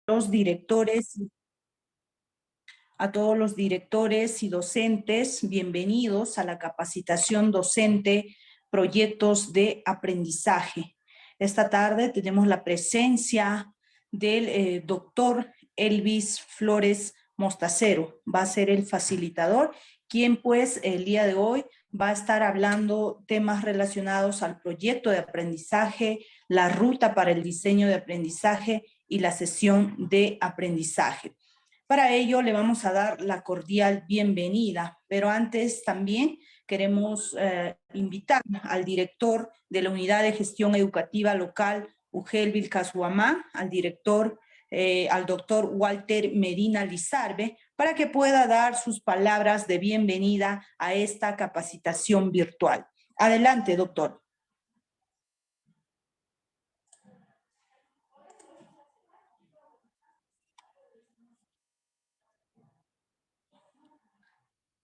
los directores, a todos los directores y docentes, bienvenidos a la capacitación docente Proyectos de Aprendizaje. Esta tarde tenemos la presencia del doctor Elvis Flores Mostacero. Va a ser el facilitador, quien pues el día de hoy va a estar hablando temas relacionados al proyecto de aprendizaje, la ruta para el diseño de aprendizaje y la sesión de aprendizaje. Para ello le vamos a dar la cordial bienvenida, pero antes también queremos invitar al director de la Unidad de Gestión Educativa Local, UGEL Vilcashuamán, al doctor Walter Medina Lizarbe, para que pueda dar sus palabras de bienvenida a esta capacitación virtual. Adelante, doctor.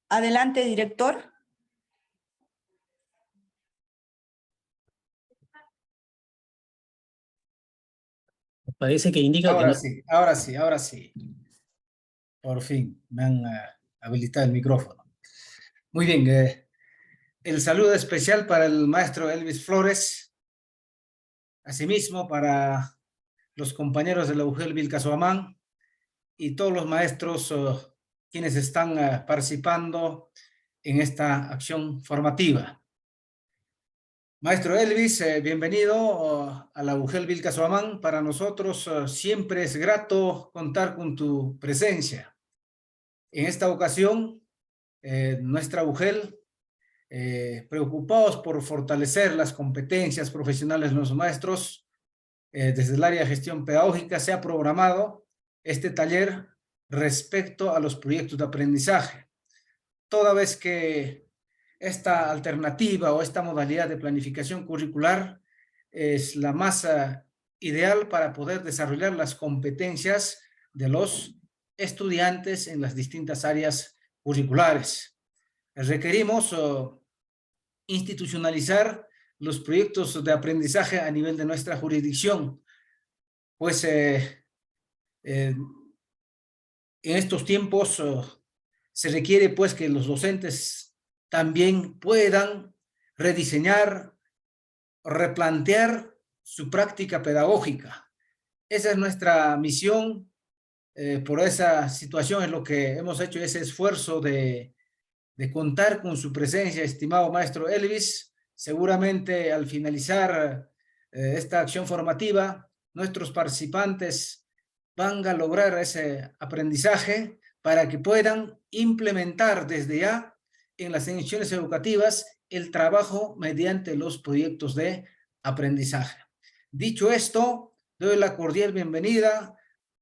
Adelante, director. Parece que indica ahora que no. Sí, ahora sí. Por fin me han habilitado el micrófono. Muy bien, el saludo especial para el maestro Elvis Flores, asimismo para los compañeros de la UGEL Vilcashuamán y todos los maestros quienes están participando en esta acción formativa. Maestro Elvis, bienvenido a la UGEL Vilcashuamán. Para nosotros siempre es grato contar con tu presencia. En esta ocasión, nuestra UGEL, preocupados por fortalecer las competencias profesionales de los maestros, desde el área de gestión pedagógica se ha programado este taller respecto a los proyectos de aprendizaje. Toda vez que esta alternativa o esta modalidad de planificación curricular es la más ideal para poder desarrollar las competencias de los estudiantes en las distintas áreas curriculares. Requerimos institucionalizar los proyectos de aprendizaje a nivel de nuestra jurisdicción, pues en estos tiempos se requiere pues que los docentes también puedan rediseñar, replantear su práctica pedagógica. Esa es nuestra misión. Por esa situación es lo que hemos hecho, ese esfuerzo de contar con su presencia, estimado maestro Elvis. Seguramente al finalizar esta acción formativa, nuestros participantes van a lograr ese aprendizaje para que puedan implementar desde ya en las instituciones educativas el trabajo mediante los proyectos de aprendizaje. Dicho esto, doy la cordial bienvenida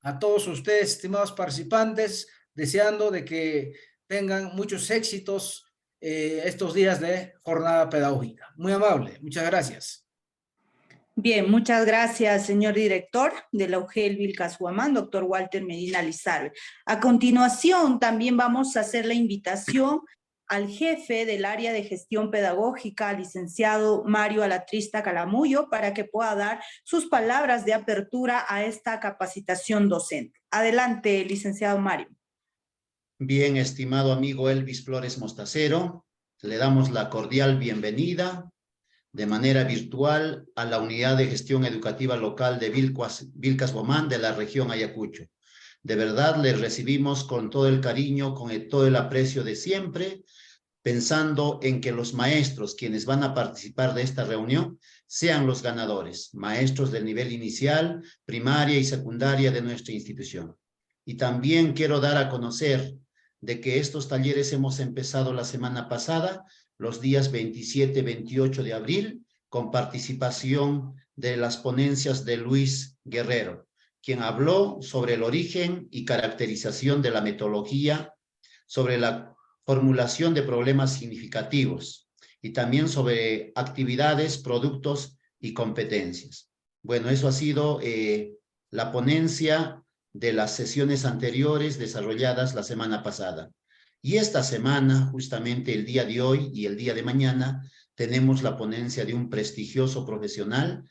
a todos ustedes, estimados participantes, deseando de que tengan muchos éxitos estos días de jornada pedagógica. Muy amable, muchas gracias. Bien, muchas gracias, señor director de la UGEL Vilcashuamán, doctor Walter Medina Lizarbe. A continuación, también vamos a hacer la invitación al jefe del área de gestión pedagógica, licenciado Mario Alatrista Calamuyo, para que pueda dar sus palabras de apertura a esta capacitación docente. Adelante, licenciado Mario. Bien, estimado amigo Elvis Flores Mostacero, le damos la cordial bienvenida de manera virtual a la Unidad de Gestión Educativa Local de Vilcashuamán de la región Ayacucho. De verdad, les recibimos con todo el cariño, con todo el aprecio de siempre, pensando en que los maestros quienes van a participar de esta reunión sean los ganadores, maestros del nivel inicial, primaria y secundaria de nuestra institución. Y también quiero dar a conocer de que estos talleres hemos empezado la semana pasada, los días 27 y 28 de abril, con participación de las ponencias de Luis Guerrero, quien habló sobre el origen y caracterización de la metodología, sobre la formulación de problemas significativos y también sobre actividades, productos y competencias. Bueno, eso ha sido la ponencia de las sesiones anteriores desarrolladas la semana pasada. Y esta semana, justamente el día de hoy y el día de mañana, tenemos la ponencia de un prestigioso profesional,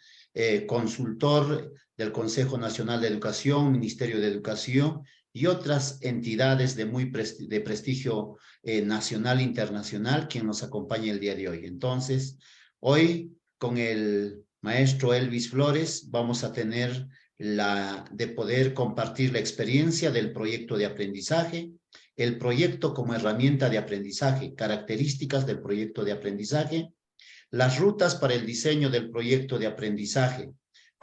consultor del Consejo Nacional de Educación, Ministerio de Educación y otras entidades de prestigio nacional e internacional quien nos acompaña el día de hoy. Entonces, hoy con el maestro Elvis Flores vamos a tener de poder compartir la experiencia del proyecto de aprendizaje, el proyecto como herramienta de aprendizaje, características del proyecto de aprendizaje, las rutas para el diseño del proyecto de aprendizaje,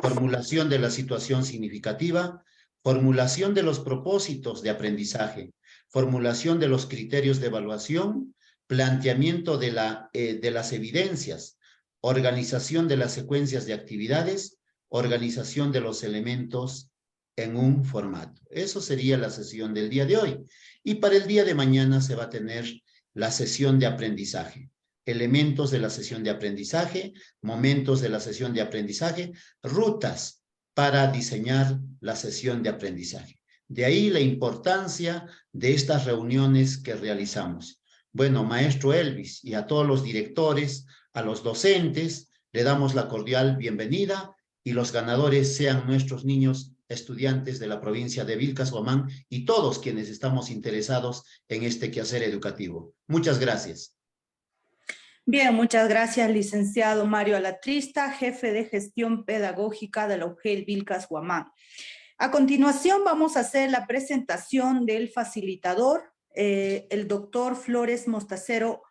formulación de la situación significativa, formulación de los propósitos de aprendizaje, formulación de los criterios de evaluación, planteamiento de las evidencias, organización de las secuencias de actividades, organización de los elementos en un formato. Eso sería la sesión del día de hoy. Y para el día de mañana se va a tener la sesión de aprendizaje. Elementos de la sesión de aprendizaje, momentos de la sesión de aprendizaje, rutas para diseñar la sesión de aprendizaje. De ahí la importancia de estas reuniones que realizamos. Bueno, maestro Elvis, y a todos los directores, a los docentes, le damos la cordial bienvenida y los ganadores sean nuestros niños estudiantes de la provincia de Vilcas-Huamán y todos quienes estamos interesados en este quehacer educativo. Muchas gracias. Bien, muchas gracias, licenciado Mario Alatrista, jefe de gestión pedagógica de la UGEL Vilcas-Huamán. A continuación vamos a hacer la presentación del facilitador, el doctor Flores Mostacero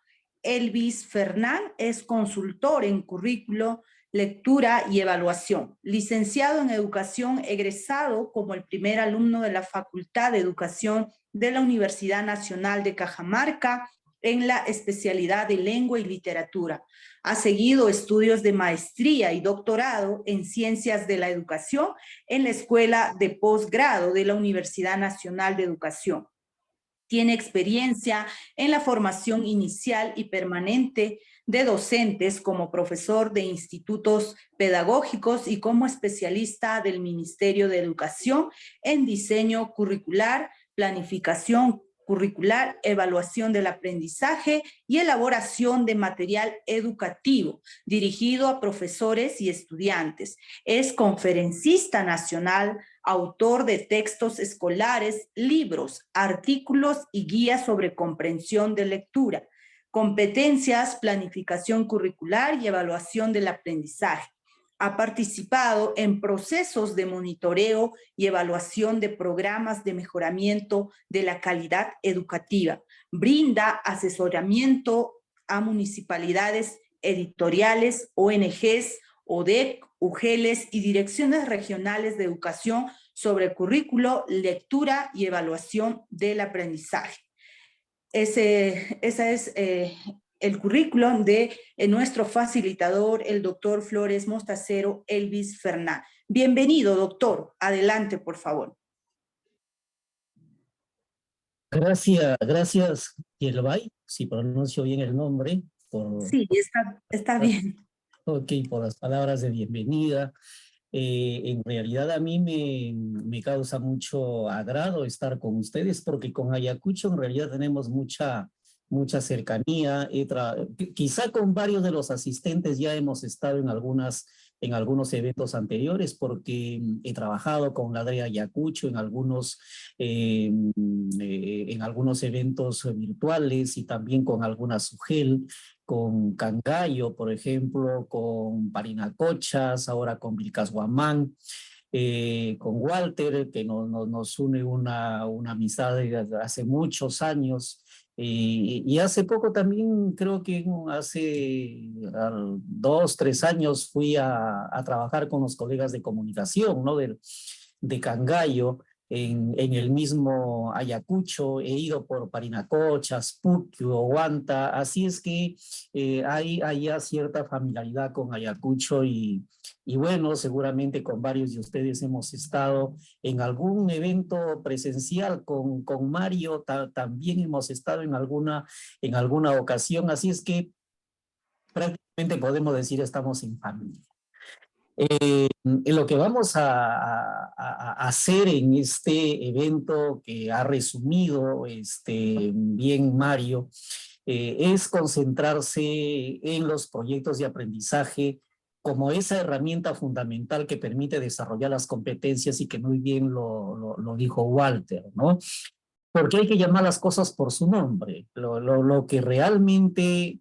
Elvis Fernán, es consultor en currículo, lectura y evaluación, licenciado en educación, egresado como el primer alumno de la Facultad de Educación de la Universidad Nacional de Cajamarca, en la especialidad de lengua y literatura. Ha seguido estudios de maestría y doctorado en ciencias de la educación en la Escuela de Posgrado de la Universidad Nacional de Educación. Tiene experiencia en la formación inicial y permanente de docentes como profesor de institutos pedagógicos y como especialista del Ministerio de Educación en diseño curricular, planificación curricular, evaluación del aprendizaje y elaboración de material educativo dirigido a profesores y estudiantes. Es conferencista nacional, autor de textos escolares, libros, artículos y guías sobre comprensión de lectura, competencias, planificación curricular y evaluación del aprendizaje. Ha participado en procesos de monitoreo y evaluación de programas de mejoramiento de la calidad educativa. Brinda asesoramiento a municipalidades, editoriales, ONGs, ODEC, UGELES y direcciones regionales de educación sobre currículo, lectura y evaluación del aprendizaje. Esa es el currículum de nuestro facilitador, el doctor Flores Mostacero Elvis Fernán. Bienvenido, doctor. Adelante, por favor. Gracias, Yelvay, si pronuncio bien el nombre. Sí, está bien. Ok, por las palabras de bienvenida. En realidad a mí me causa mucho agrado estar con ustedes porque con Ayacucho en realidad tenemos mucha cercanía. Quizá con varios de los asistentes ya hemos estado en algunos eventos anteriores porque he trabajado con la DRE Ayacucho en algunos eventos virtuales y también con algunas UGEL, con Cangallo, por ejemplo, con Parinacochas, ahora con Vilcas-Huamán, con Walter, que nos une una amistad desde hace muchos años. Y hace poco también, creo que hace 2, 3 años fui a trabajar con los colegas de comunicación, ¿no? de Cangallo, en el mismo Ayacucho. He ido por Parinacochas, Puquio, Huanta, así es que hay ya cierta familiaridad con Ayacucho y bueno, seguramente con varios de ustedes hemos estado en algún evento presencial, con Mario también hemos estado en alguna ocasión, así es que prácticamente podemos decir estamos en familia. Lo que vamos a hacer en este evento que ha resumido bien Mario, es concentrarse en los proyectos de aprendizaje como esa herramienta fundamental que permite desarrollar las competencias y que muy bien lo dijo Walter, ¿no? Porque hay que llamar las cosas por su nombre. Lo que realmente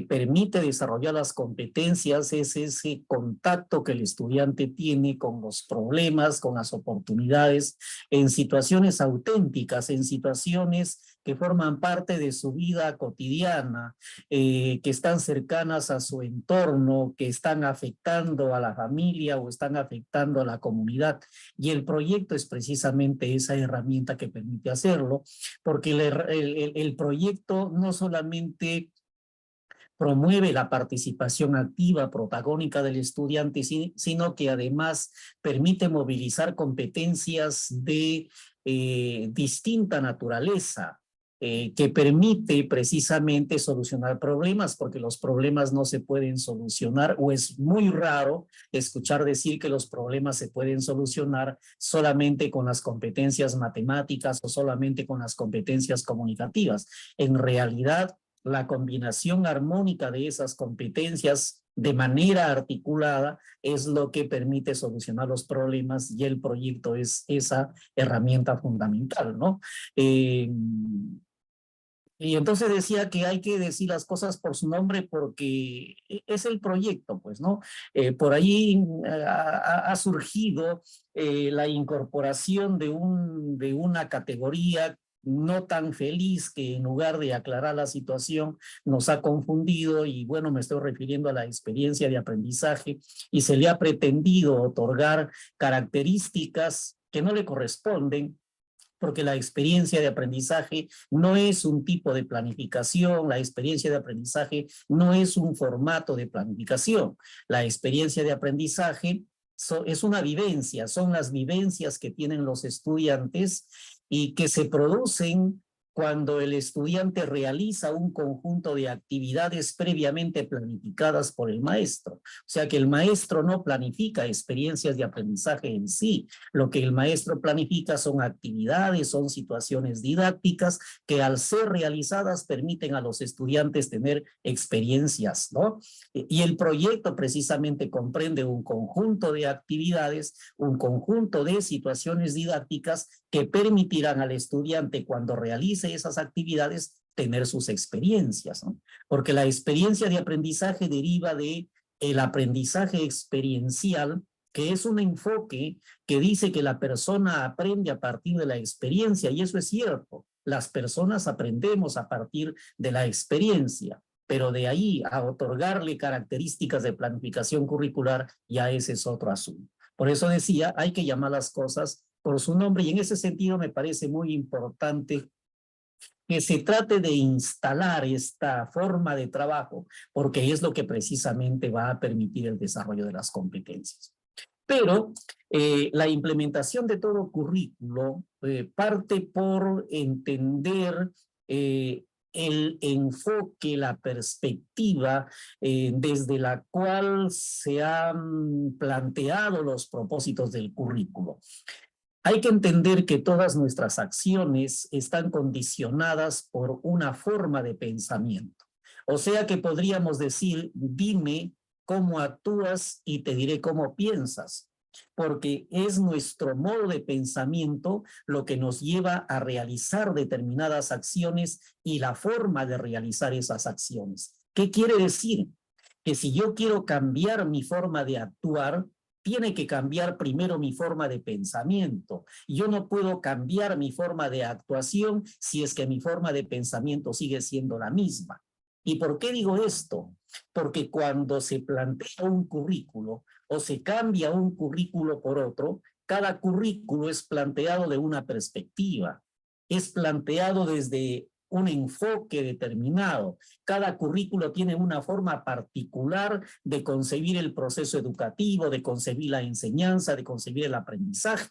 permite desarrollar las competencias es ese contacto que el estudiante tiene con los problemas, con las oportunidades, en situaciones auténticas, en situaciones que forman parte de su vida cotidiana, que están cercanas a su entorno, que están afectando a la familia o están afectando a la comunidad. Y el proyecto es precisamente esa herramienta que permite hacerlo, porque el proyecto no solamente promueve la participación activa, protagónica del estudiante, sino que además permite movilizar competencias de distinta naturaleza, que permite precisamente solucionar problemas, porque los problemas no se pueden solucionar, o es muy raro escuchar decir que los problemas se pueden solucionar solamente con las competencias matemáticas o solamente con las competencias comunicativas. En realidad, la combinación armónica de esas competencias de manera articulada es lo que permite solucionar los problemas, y el proyecto es esa herramienta fundamental, ¿no? Y entonces decía que hay que decir las cosas por su nombre porque es el proyecto, pues, ¿no? Por ahí ha surgido la incorporación de una categoría no tan feliz, que en lugar de aclarar la situación nos ha confundido, y bueno, me estoy refiriendo a la experiencia de aprendizaje, y se le ha pretendido otorgar características que no le corresponden, porque la experiencia de aprendizaje no es un tipo de planificación, la experiencia de aprendizaje no es un formato de planificación. La experiencia de aprendizaje es una vivencia, son las vivencias que tienen los estudiantes y que se producen cuando el estudiante realiza un conjunto de actividades previamente planificadas por el maestro. O sea que el maestro no planifica experiencias de aprendizaje en sí. Lo que el maestro planifica son actividades, son situaciones didácticas que al ser realizadas permiten a los estudiantes tener experiencias, ¿no? Y el proyecto precisamente comprende un conjunto de actividades, un conjunto de situaciones didácticas que permitirán al estudiante, cuando realice esas actividades, tener sus experiencias, ¿no? Porque la experiencia de aprendizaje deriva de el aprendizaje experiencial, que es un enfoque que dice que la persona aprende a partir de la experiencia, y eso es cierto. Las personas aprendemos a partir de la experiencia, pero de ahí a otorgarle características de planificación curricular, ya ese es otro asunto. Por eso decía, hay que llamar las cosas por su nombre, y en ese sentido me parece muy importante que se trate de instalar esta forma de trabajo, porque es lo que precisamente va a permitir el desarrollo de las competencias. Pero la implementación de todo currículo parte por entender el enfoque, la perspectiva desde la cual se han planteado los propósitos del currículo. Hay que entender que todas nuestras acciones están condicionadas por una forma de pensamiento. O sea que podríamos decir, dime cómo actúas y te diré cómo piensas, porque es nuestro modo de pensamiento lo que nos lleva a realizar determinadas acciones y la forma de realizar esas acciones. ¿Qué quiere decir? Que si yo quiero cambiar mi forma de actuar, tiene que cambiar primero mi forma de pensamiento. Yo no puedo cambiar mi forma de actuación si es que mi forma de pensamiento sigue siendo la misma. ¿Y por qué digo esto? Porque cuando se plantea un currículo o se cambia un currículo por otro, cada currículo es planteado de una perspectiva, es planteado desde un enfoque determinado. Cada currículo tiene una forma particular de concebir el proceso educativo, de concebir la enseñanza, de concebir el aprendizaje.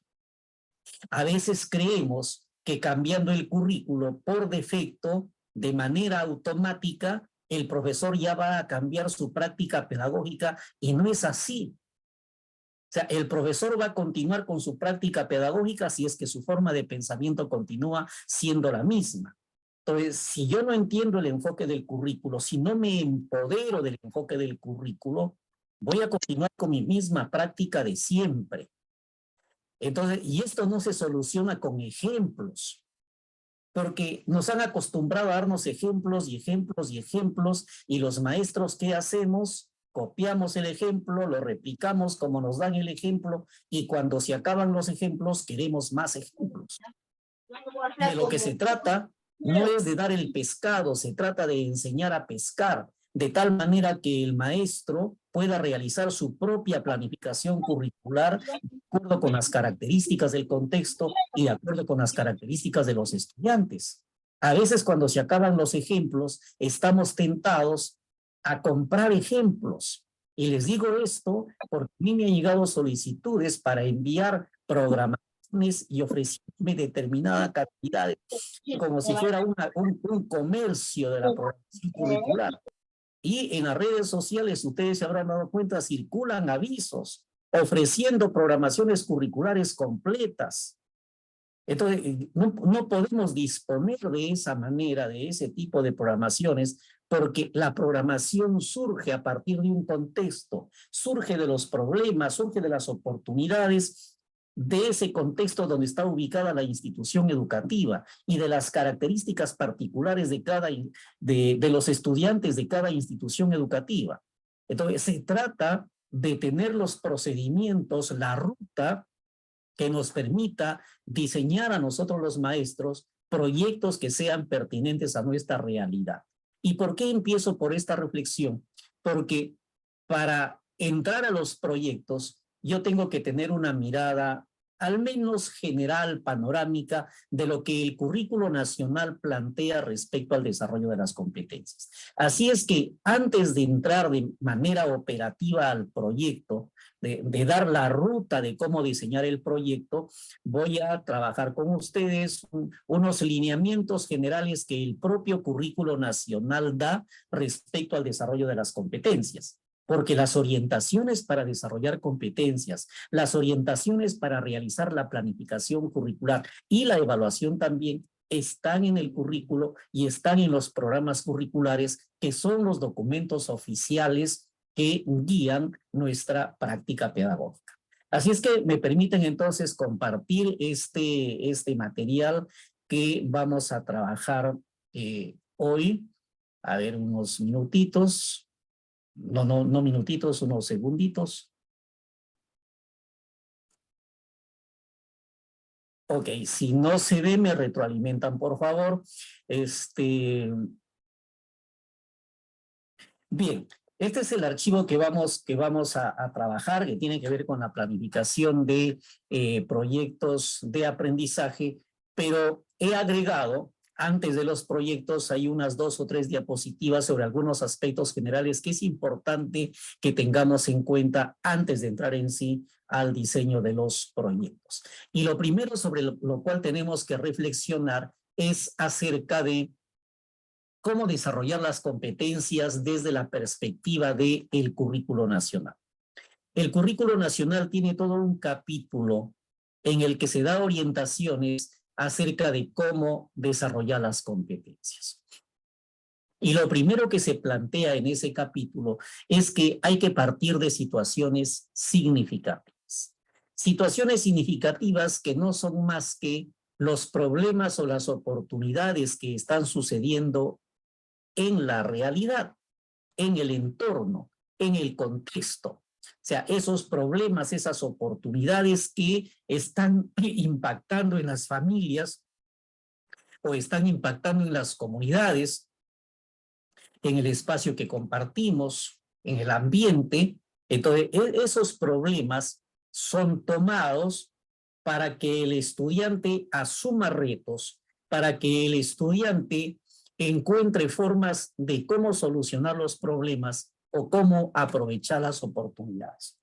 A veces creemos que cambiando el currículo por defecto, de manera automática, el profesor ya va a cambiar su práctica pedagógica, y no es así. O sea, el profesor va a continuar con su práctica pedagógica si es que su forma de pensamiento continúa siendo la misma. Entonces, si yo no entiendo el enfoque del currículo, si no me empodero del enfoque del currículo, voy a continuar con mi misma práctica de siempre. Entonces, y esto no se soluciona con ejemplos, porque nos han acostumbrado a darnos ejemplos y ejemplos y ejemplos, y los maestros, ¿qué hacemos? Copiamos el ejemplo, lo replicamos como nos dan el ejemplo, y cuando se acaban los ejemplos, queremos más ejemplos. De lo que se trata no es de dar el pescado, se trata de enseñar a pescar, de tal manera que el maestro pueda realizar su propia planificación curricular de acuerdo con las características del contexto y de acuerdo con las características de los estudiantes. A veces cuando se acaban los ejemplos, estamos tentados a comprar ejemplos. Y les digo esto porque a mí me han llegado solicitudes para enviar programas y ofrecerme determinada cantidad, como si fuera un comercio de la programación curricular. Y en las redes sociales, ustedes se habrán dado cuenta, circulan avisos ofreciendo programaciones curriculares completas. Entonces, no podemos disponer de esa manera, de ese tipo de programaciones, porque la programación surge a partir de un contexto, surge de los problemas, surge de las oportunidades de ese contexto donde está ubicada la institución educativa y de las características particulares de los estudiantes de cada institución educativa. Entonces, se trata de tener los procedimientos, la ruta que nos permita diseñar a nosotros los maestros proyectos que sean pertinentes a nuestra realidad. ¿Y por qué empiezo por esta reflexión? Porque para entrar a los proyectos, yo tengo que tener una mirada al menos general, panorámica, de lo que el currículo nacional plantea respecto al desarrollo de las competencias. Así es que antes de entrar de manera operativa al proyecto, de dar la ruta de cómo diseñar el proyecto, voy a trabajar con ustedes unos lineamientos generales que el propio currículo nacional da respecto al desarrollo de las competencias. Porque las orientaciones para desarrollar competencias, las orientaciones para realizar la planificación curricular y la evaluación también están en el currículo y están en los programas curriculares, que son los documentos oficiales que guían nuestra práctica pedagógica. Así es que me permiten entonces compartir este material que vamos a trabajar hoy. A ver, unos minutitos. No minutitos, unos segunditos. Ok, si no se ve, me retroalimentan, por favor. Bien, este es el archivo que vamos a trabajar, que tiene que ver con la planificación de proyectos de aprendizaje, pero he agregado, antes de los proyectos, hay unas 2 o 3 diapositivas sobre algunos aspectos generales que es importante que tengamos en cuenta antes de entrar en sí al diseño de los proyectos. Y lo primero sobre lo cual tenemos que reflexionar es acerca de cómo desarrollar las competencias desde la perspectiva del currículo nacional. El currículo nacional tiene todo un capítulo en el que se da orientaciones acerca de cómo desarrollar las competencias. Y lo primero que se plantea en ese capítulo es que hay que partir de situaciones significativas. Situaciones significativas que no son más que los problemas o las oportunidades que están sucediendo en la realidad, en el entorno, en el contexto. O sea, esos problemas, esas oportunidades que están impactando en las familias o están impactando en las comunidades, en el espacio que compartimos, en el ambiente. Entonces, esos problemas son tomados para que el estudiante asuma retos, para que el estudiante encuentre formas de cómo solucionar los problemas o cómo aprovechar las oportunidades.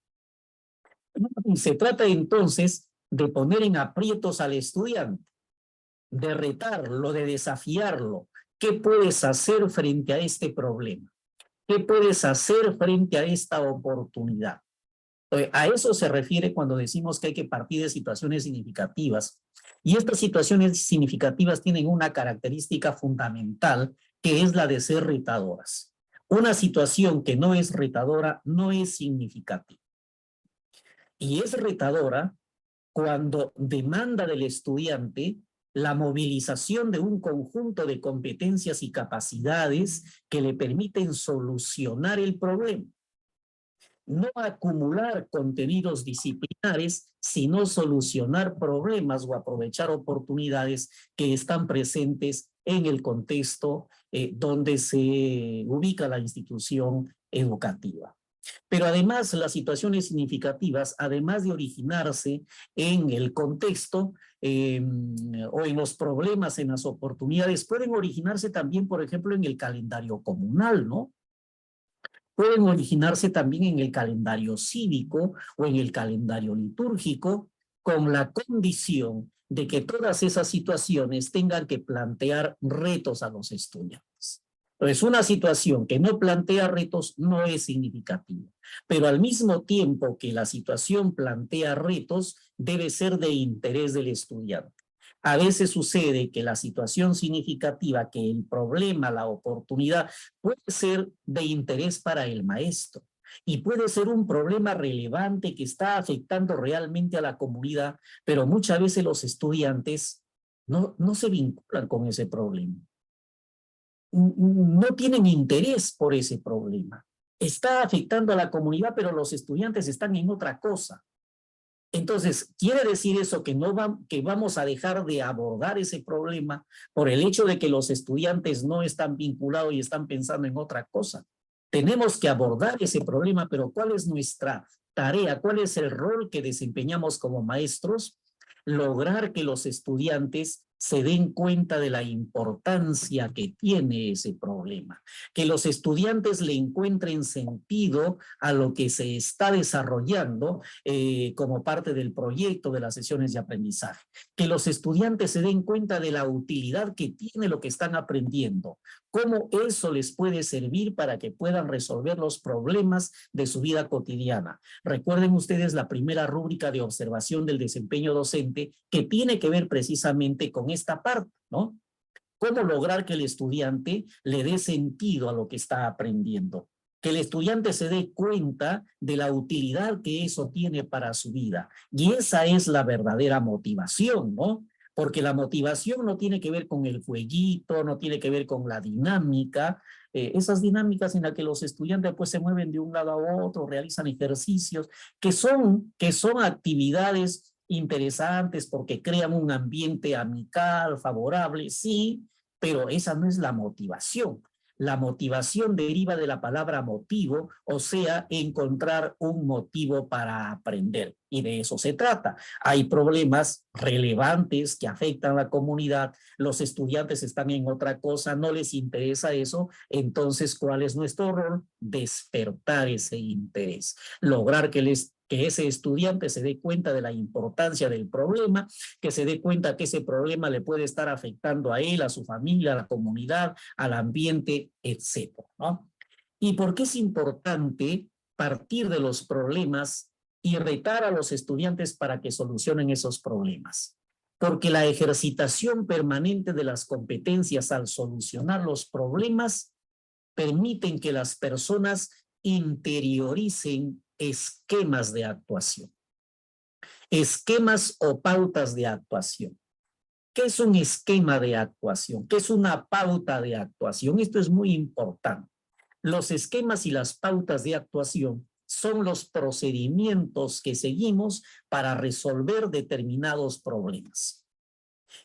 Y se trata entonces de poner en aprietos al estudiante, de retarlo, de desafiarlo. ¿Qué puedes hacer frente a este problema? ¿Qué puedes hacer frente a esta oportunidad? A eso se refiere cuando decimos que hay que partir de situaciones significativas. Y estas situaciones significativas tienen una característica fundamental, que es la de ser retadoras. Una situación que no es retadora no es significativa. Y es retadora cuando demanda del estudiante la movilización de un conjunto de competencias y capacidades que le permiten solucionar el problema. No acumular contenidos disciplinares, sino solucionar problemas o aprovechar oportunidades que están presentes en el contexto donde se ubica la institución educativa. Pero además, las situaciones significativas, además de originarse en el contexto o en los problemas, en las oportunidades, pueden originarse también, por ejemplo, en el calendario comunal, ¿no? Pueden originarse también en el calendario cívico o en el calendario litúrgico, con la condición de que todas esas situaciones tengan que plantear retos a los estudiantes. Entonces, una situación que no plantea retos no es significativa, pero al mismo tiempo que la situación plantea retos, debe ser de interés del estudiante. A veces sucede que la situación significativa, que el problema, la oportunidad, puede ser de interés para el maestro y puede ser un problema relevante que está afectando realmente a la comunidad, pero muchas veces los estudiantes no se vinculan con ese problema. No tienen interés por ese problema. Está afectando a la comunidad, pero los estudiantes están en otra cosa. Entonces, ¿quiere decir eso que vamos a dejar de abordar ese problema por el hecho de que los estudiantes no están vinculados y están pensando en otra cosa? Tenemos que abordar ese problema, pero ¿cuál es nuestra tarea? ¿Cuál es el rol que desempeñamos como maestros? Lograr que los estudiantes se den cuenta de la importancia que tiene ese problema, que los estudiantes le encuentren sentido a lo que se está desarrollando como parte del proyecto de las sesiones de aprendizaje, que los estudiantes se den cuenta de la utilidad que tiene lo que están aprendiendo, cómo eso les puede servir para que puedan resolver los problemas de su vida cotidiana. Recuerden ustedes la primera rúbrica de observación del desempeño docente que tiene que ver precisamente con esta parte, ¿no? ¿Cómo lograr que el estudiante le dé sentido a lo que está aprendiendo? Que el estudiante se dé cuenta de la utilidad que eso tiene para su vida. Y esa es la verdadera motivación, ¿no? Porque la motivación no tiene que ver con el jueguito, no tiene que ver con la dinámica, esas dinámicas en las que los estudiantes pues se mueven de un lado a otro, realizan ejercicios, que son actividades interesantes porque crean un ambiente amical, favorable, sí, pero esa no es la motivación. La motivación deriva de la palabra motivo, o sea, encontrar un motivo para aprender. Y de eso se trata. Hay problemas relevantes que afectan a la comunidad, los estudiantes están en otra cosa, no les interesa eso, entonces, ¿cuál es nuestro rol? Despertar ese interés, lograr que ese estudiante se dé cuenta de la importancia del problema, que se dé cuenta que ese problema le puede estar afectando a él, a su familia, a la comunidad, al ambiente, etcétera, ¿no? ¿Y por qué es importante partir de los problemas y retar a los estudiantes para que solucionen esos problemas? Porque la ejercitación permanente de las competencias al solucionar los problemas permiten que las personas interioricen esquemas de actuación, esquemas o pautas de actuación. ¿Qué es un esquema de actuación? ¿Qué es una pauta de actuación? Esto es muy importante. Los esquemas y las pautas de actuación son los procedimientos que seguimos para resolver determinados problemas.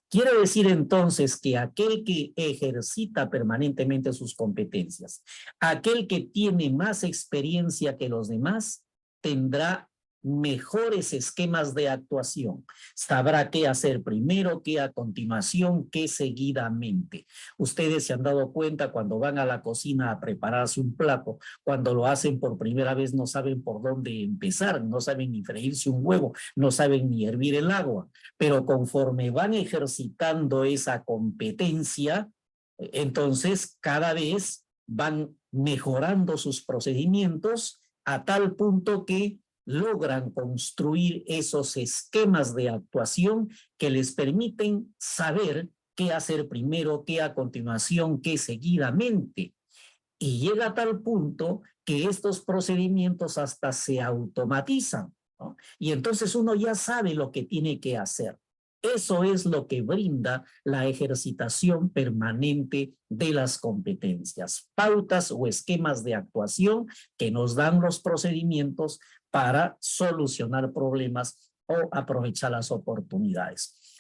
Quiere decir entonces que aquel que ejercita permanentemente sus competencias, aquel que tiene más experiencia que los demás, tendrá mejores esquemas de actuación. Sabrá qué hacer primero, qué a continuación, qué seguidamente. Ustedes se han dado cuenta cuando van a la cocina a prepararse un plato, cuando lo hacen por primera vez no saben por dónde empezar, no saben ni freírse un huevo, no saben ni hervir el agua, pero conforme van ejercitando esa competencia, entonces cada vez van mejorando sus procedimientos a tal punto que logran construir esos esquemas de actuación que les permiten saber qué hacer primero, qué a continuación, qué seguidamente. Y llega a tal punto que estos procedimientos hasta se automatizan, ¿no? Y entonces uno ya sabe lo que tiene que hacer. Eso es lo que brinda la ejercitación permanente de las competencias, pautas o esquemas de actuación que nos dan los procedimientos para solucionar problemas o aprovechar las oportunidades.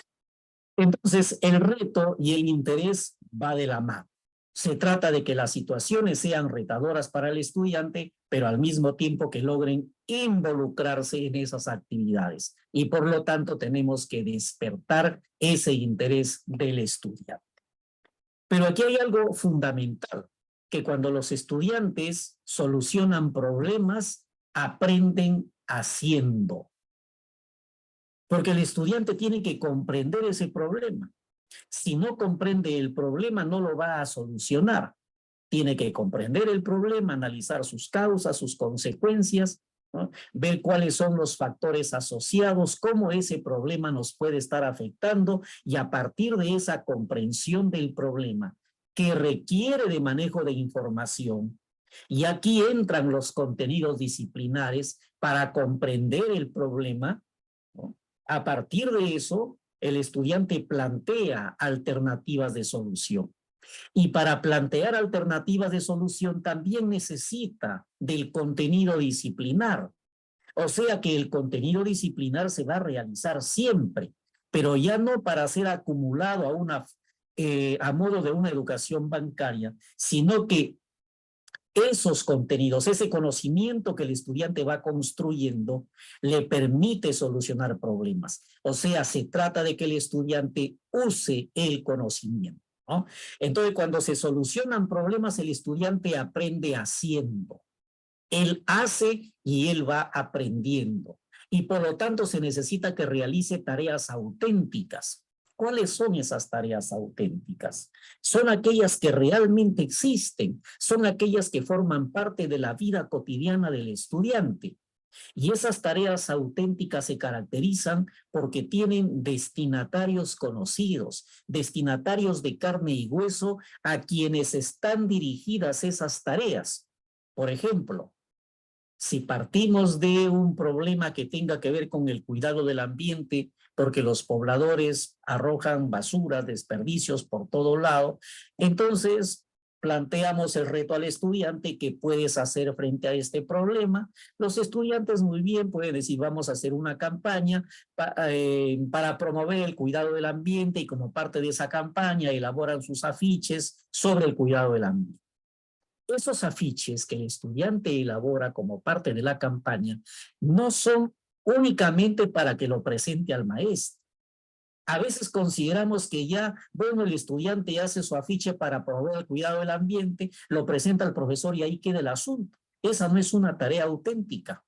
Entonces, el reto y el interés va de la mano. Se trata de que las situaciones sean retadoras para el estudiante, pero al mismo tiempo que logren involucrarse en esas actividades. Y por lo tanto, tenemos que despertar ese interés del estudiante. Pero aquí hay algo fundamental, que cuando los estudiantes solucionan problemas, aprenden haciendo. Porque el estudiante tiene que comprender ese problema. Si no comprende el problema, no lo va a solucionar. Tiene que comprender el problema, analizar sus causas, sus consecuencias, ¿no? Ver cuáles son los factores asociados, cómo ese problema nos puede estar afectando y a partir de esa comprensión del problema que requiere de manejo de información. Y aquí entran los contenidos disciplinares para comprender el problema, ¿no? A partir de eso, el estudiante plantea alternativas de solución. Y para plantear alternativas de solución también necesita del contenido disciplinar. O sea que el contenido disciplinar se va a realizar siempre, pero ya no para ser acumulado a modo de una educación bancaria, sino que esos contenidos, ese conocimiento que el estudiante va construyendo, le permite solucionar problemas. O sea, se trata de que el estudiante use el conocimiento, ¿no? Entonces, cuando se solucionan problemas, el estudiante aprende haciendo. Él hace y él va aprendiendo. Y por lo tanto, se necesita que realice tareas auténticas. ¿Cuáles son esas tareas auténticas? Son aquellas que realmente existen, son aquellas que forman parte de la vida cotidiana del estudiante. Y esas tareas auténticas se caracterizan porque tienen destinatarios conocidos, destinatarios de carne y hueso a quienes están dirigidas esas tareas. Por ejemplo, si partimos de un problema que tenga que ver con el cuidado del ambiente, porque los pobladores arrojan basuras, desperdicios por todo lado, entonces planteamos el reto al estudiante: ¿qué puedes hacer frente a este problema? Los estudiantes muy bien pueden decir: vamos a hacer una campaña para promover el cuidado del ambiente, y como parte de esa campaña elaboran sus afiches sobre el cuidado del ambiente. Esos afiches que el estudiante elabora como parte de la campaña no son únicamente para que lo presente al maestro. A veces consideramos que ya, bueno, el estudiante hace su afiche para promover el cuidado del ambiente, lo presenta al profesor y ahí queda el asunto. Esa no es una tarea auténtica.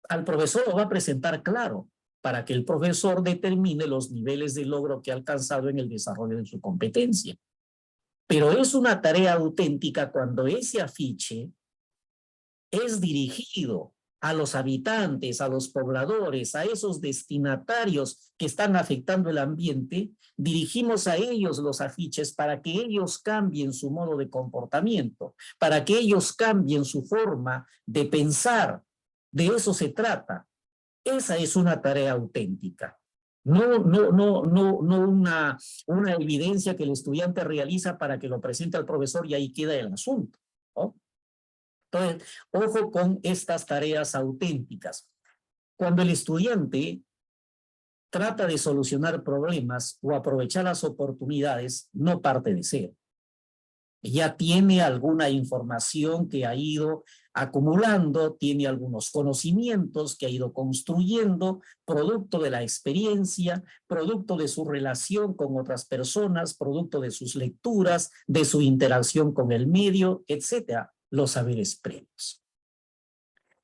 Al profesor lo va a presentar claro, para que el profesor determine los niveles de logro que ha alcanzado en el desarrollo de su competencia. Pero es una tarea auténtica cuando ese afiche es dirigido a los habitantes, a los pobladores, a esos destinatarios que están afectando el ambiente. Dirigimos a ellos los afiches para que ellos cambien su modo de comportamiento, para que ellos cambien su forma de pensar. De eso se trata. Esa es una tarea auténtica. No una evidencia que el estudiante realiza para que lo presente al profesor y ahí queda el asunto, ¿no? Entonces, ojo con estas tareas auténticas. Cuando el estudiante trata de solucionar problemas o aprovechar las oportunidades, no parte de cero. Ya tiene alguna información que ha ido acumulando, tiene algunos conocimientos que ha ido construyendo, producto de la experiencia, producto de su relación con otras personas, producto de sus lecturas, de su interacción con el medio, etcétera, los saberes previos.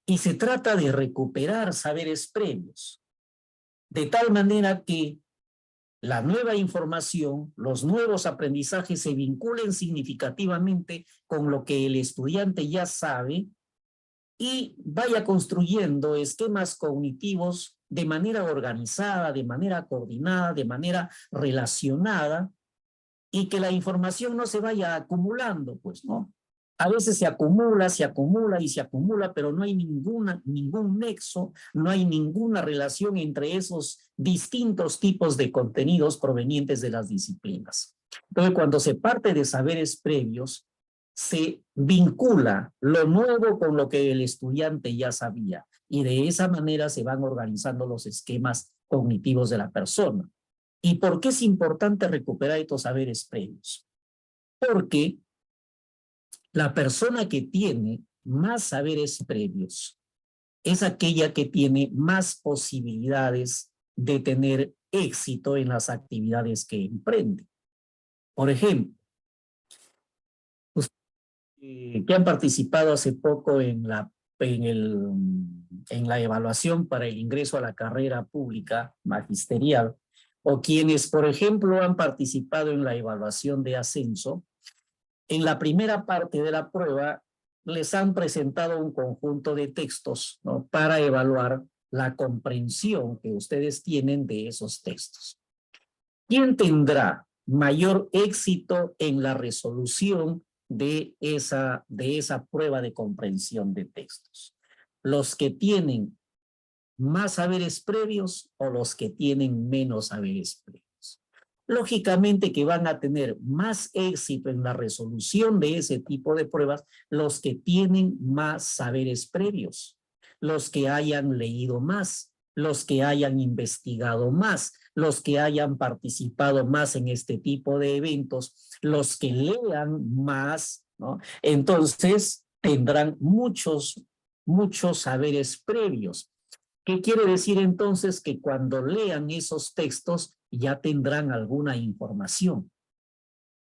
Y se trata de recuperar saberes previos, de tal manera que la nueva información, los nuevos aprendizajes se vinculen significativamente con lo que el estudiante ya sabe y vaya construyendo esquemas cognitivos de manera organizada, de manera coordinada, de manera relacionada, y que la información no se vaya acumulando, pues, ¿no? A veces se acumula y se acumula, pero no hay ningún nexo, no hay ninguna relación entre esos distintos tipos de contenidos provenientes de las disciplinas. Entonces, cuando se parte de saberes previos, se vincula lo nuevo con lo que el estudiante ya sabía, y de esa manera se van organizando los esquemas cognitivos de la persona. ¿Y por qué es importante recuperar estos saberes previos? Porque la persona que tiene más saberes previos es aquella que tiene más posibilidades de tener éxito en las actividades que emprende. Por ejemplo, que han participado hace poco en la evaluación para el ingreso a la carrera pública magisterial, o quienes, por ejemplo, han participado en la evaluación de ascenso, en la primera parte de la prueba les han presentado un conjunto de textos, ¿no?, para evaluar la comprensión que ustedes tienen de esos textos. ¿Quién tendrá mayor éxito en la resolución de esa prueba de comprensión de textos? ¿Los que tienen más saberes previos o los que tienen menos saberes previos? Lógicamente que van a tener más éxito en la resolución de ese tipo de pruebas los que tienen más saberes previos, los que hayan leído más, los que hayan investigado más, los que hayan participado más en este tipo de eventos, los que lean más, ¿no? Entonces tendrán muchos saberes previos. ¿Qué quiere decir entonces? Que cuando lean esos textos ya tendrán alguna información.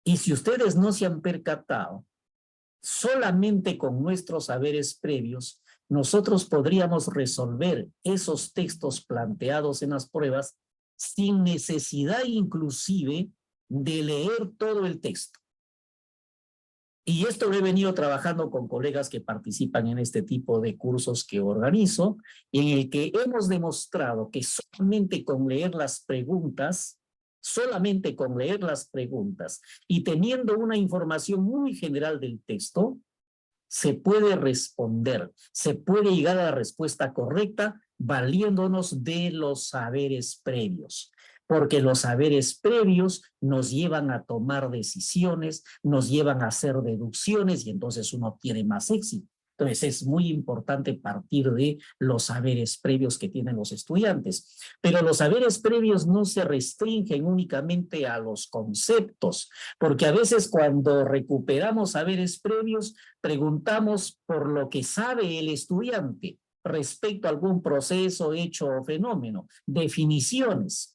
Y si ustedes no se han percatado, solamente con nuestros saberes previos, nosotros podríamos resolver esos textos planteados en las pruebas sin necesidad inclusive de leer todo el texto. Y esto lo he venido trabajando con colegas que participan en este tipo de cursos que organizo, en el que hemos demostrado que solamente con leer las preguntas y teniendo una información muy general del texto, se puede responder, se puede llegar a la respuesta correcta valiéndonos de los saberes previos. Porque los saberes previos nos llevan a tomar decisiones, nos llevan a hacer deducciones y entonces uno tiene más éxito. Entonces es muy importante partir de los saberes previos que tienen los estudiantes. Pero los saberes previos no se restringen únicamente a los conceptos, porque a veces cuando recuperamos saberes previos, preguntamos por lo que sabe el estudiante respecto a algún proceso, hecho o fenómeno, definiciones.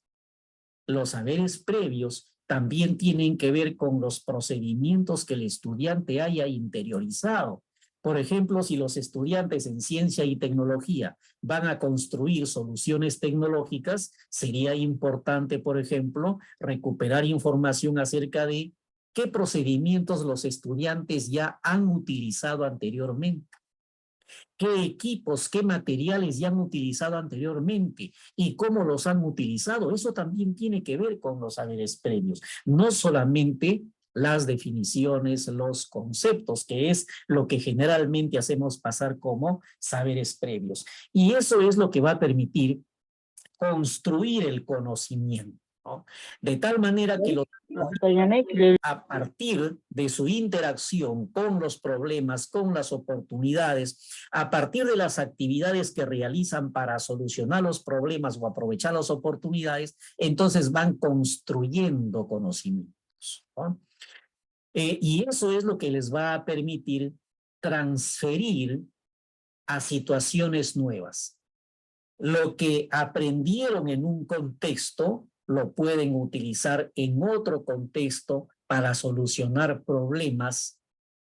Los saberes previos también tienen que ver con los procedimientos que el estudiante haya interiorizado. Por ejemplo, si los estudiantes en ciencia y tecnología van a construir soluciones tecnológicas, sería importante, por ejemplo, recuperar información acerca de qué procedimientos los estudiantes ya han utilizado anteriormente. ¿Qué equipos, qué materiales ya han utilizado anteriormente y cómo los han utilizado? Eso también tiene que ver con los saberes previos, no solamente las definiciones, los conceptos, que es lo que generalmente hacemos pasar como saberes previos. Y eso es lo que va a permitir construir el conocimiento, ¿no? De tal manera que a partir de su interacción con los problemas, con las oportunidades, a partir de las actividades que realizan para solucionar los problemas o aprovechar las oportunidades, entonces van construyendo conocimientos, ¿no? Y eso es lo que les va a permitir transferir a situaciones nuevas. Lo que aprendieron en un contexto lo pueden utilizar en otro contexto para solucionar problemas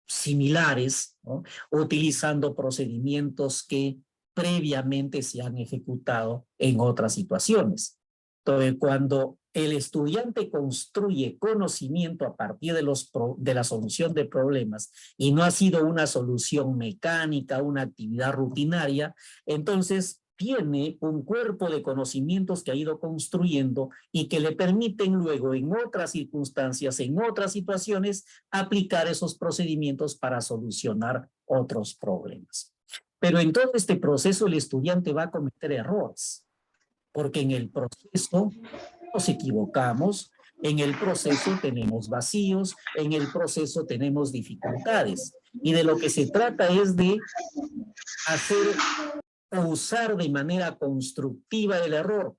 similares, ¿no?, utilizando procedimientos que previamente se han ejecutado en otras situaciones. Entonces, cuando el estudiante construye conocimiento a partir de la solución de problemas y no ha sido una solución mecánica, una actividad rutinaria, entonces tiene un cuerpo de conocimientos que ha ido construyendo y que le permiten luego en otras circunstancias, en otras situaciones, aplicar esos procedimientos para solucionar otros problemas. Pero en todo este proceso el estudiante va a cometer errores, porque en el proceso nos equivocamos, en el proceso tenemos vacíos, en el proceso tenemos dificultades. Y de lo que se trata es de hacer o usar de manera constructiva el error,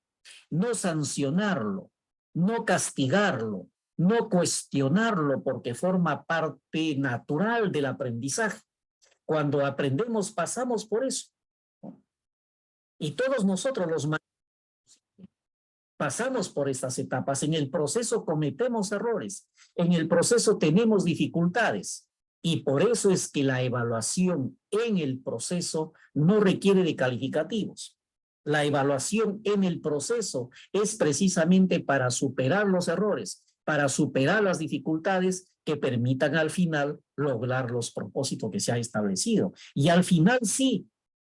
no sancionarlo, no castigarlo, no cuestionarlo porque forma parte natural del aprendizaje. Cuando aprendemos pasamos por eso, ¿no? Y todos nosotros los pasamos por estas etapas. En el proceso cometemos errores, en el proceso tenemos dificultades. Y por eso es que la evaluación en el proceso no requiere de calificativos. La evaluación en el proceso es precisamente para superar los errores, para superar las dificultades que permitan al final lograr los propósitos que se ha establecido. Y al final sí,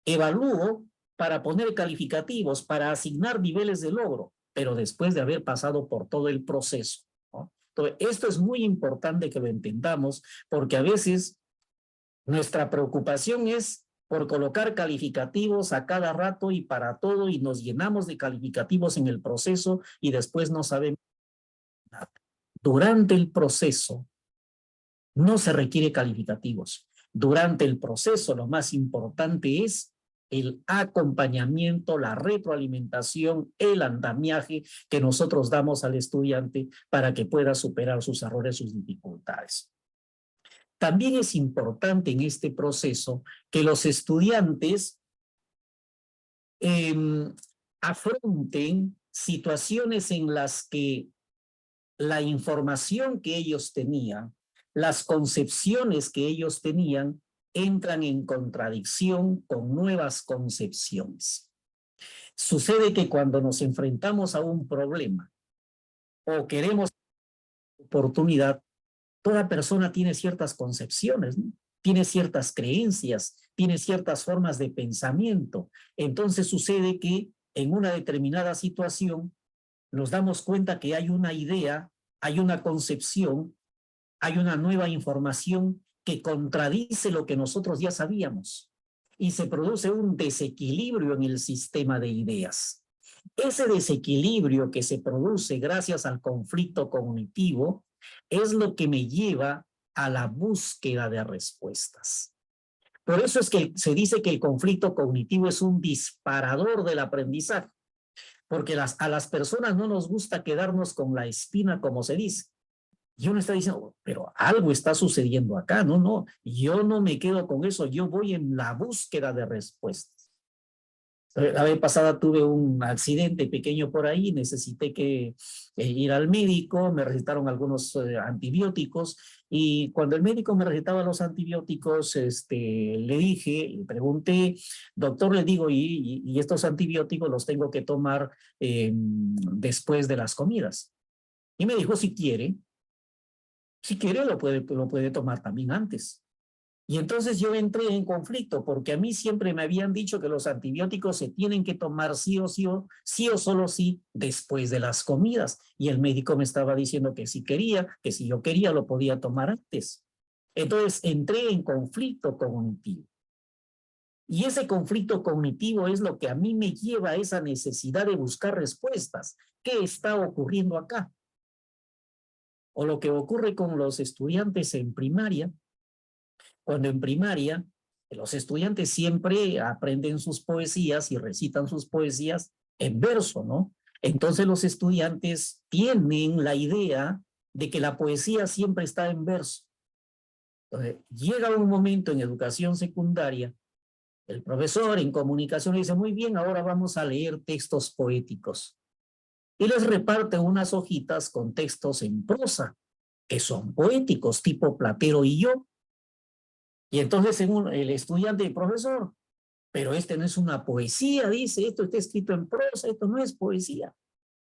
evalúo para poner calificativos, para asignar niveles de logro, pero después de haber pasado por todo el proceso, ¿no? Entonces, esto es muy importante que lo entendamos, porque a veces nuestra preocupación es por colocar calificativos a cada rato y para todo, y nos llenamos de calificativos en el proceso y después no sabemos nada. Durante el proceso no se requiere calificativos. Durante el proceso lo más importante es el acompañamiento, la retroalimentación, el andamiaje que nosotros damos al estudiante para que pueda superar sus errores, sus dificultades. También es importante en este proceso que los estudiantes afronten situaciones en las que la información que ellos tenían, las concepciones que ellos tenían, entran en contradicción con nuevas concepciones. Sucede que cuando nos enfrentamos a un problema o queremos oportunidad, toda persona tiene ciertas concepciones, ¿no? Tiene ciertas creencias, tiene ciertas formas de pensamiento. Entonces sucede que en una determinada situación nos damos cuenta que hay una idea, hay una concepción, hay una nueva información que contradice lo que nosotros ya sabíamos y se produce un desequilibrio en el sistema de ideas. Ese desequilibrio que se produce gracias al conflicto cognitivo es lo que me lleva a la búsqueda de respuestas. Por eso es que se dice que el conflicto cognitivo es un disparador del aprendizaje, porque a las personas no nos gusta quedarnos con la espina, como se dice. Y uno está diciendo, pero algo está sucediendo acá. No, yo no me quedo con eso, yo voy en la búsqueda de respuestas. La vez pasada tuve un accidente pequeño por ahí, necesité ir al médico, me recetaron algunos antibióticos, y cuando el médico me recetaba los antibióticos, le dije, le pregunté, doctor, le digo, y estos antibióticos los tengo que tomar después de las comidas. Y me dijo, si quiere lo puede tomar también antes. Y entonces yo entré en conflicto porque a mí siempre me habían dicho que los antibióticos se tienen que tomar sí o solo sí después de las comidas. Y el médico me estaba diciendo que si yo quería lo podía tomar antes. Entonces entré en conflicto cognitivo. Y ese conflicto cognitivo es lo que a mí me lleva a esa necesidad de buscar respuestas. ¿Qué está ocurriendo acá? O lo que ocurre con los estudiantes en primaria, cuando en primaria los estudiantes siempre aprenden sus poesías y recitan sus poesías en verso, ¿no? Entonces los estudiantes tienen la idea de que la poesía siempre está en verso. Entonces, llega un momento en educación secundaria, el profesor en comunicación dice, muy bien, ahora vamos a leer textos poéticos. Y les reparte unas hojitas con textos en prosa, que son poéticos, tipo Platero y yo. Y entonces el estudiante, el profesor, pero no es una poesía, dice, esto está escrito en prosa, esto no es poesía.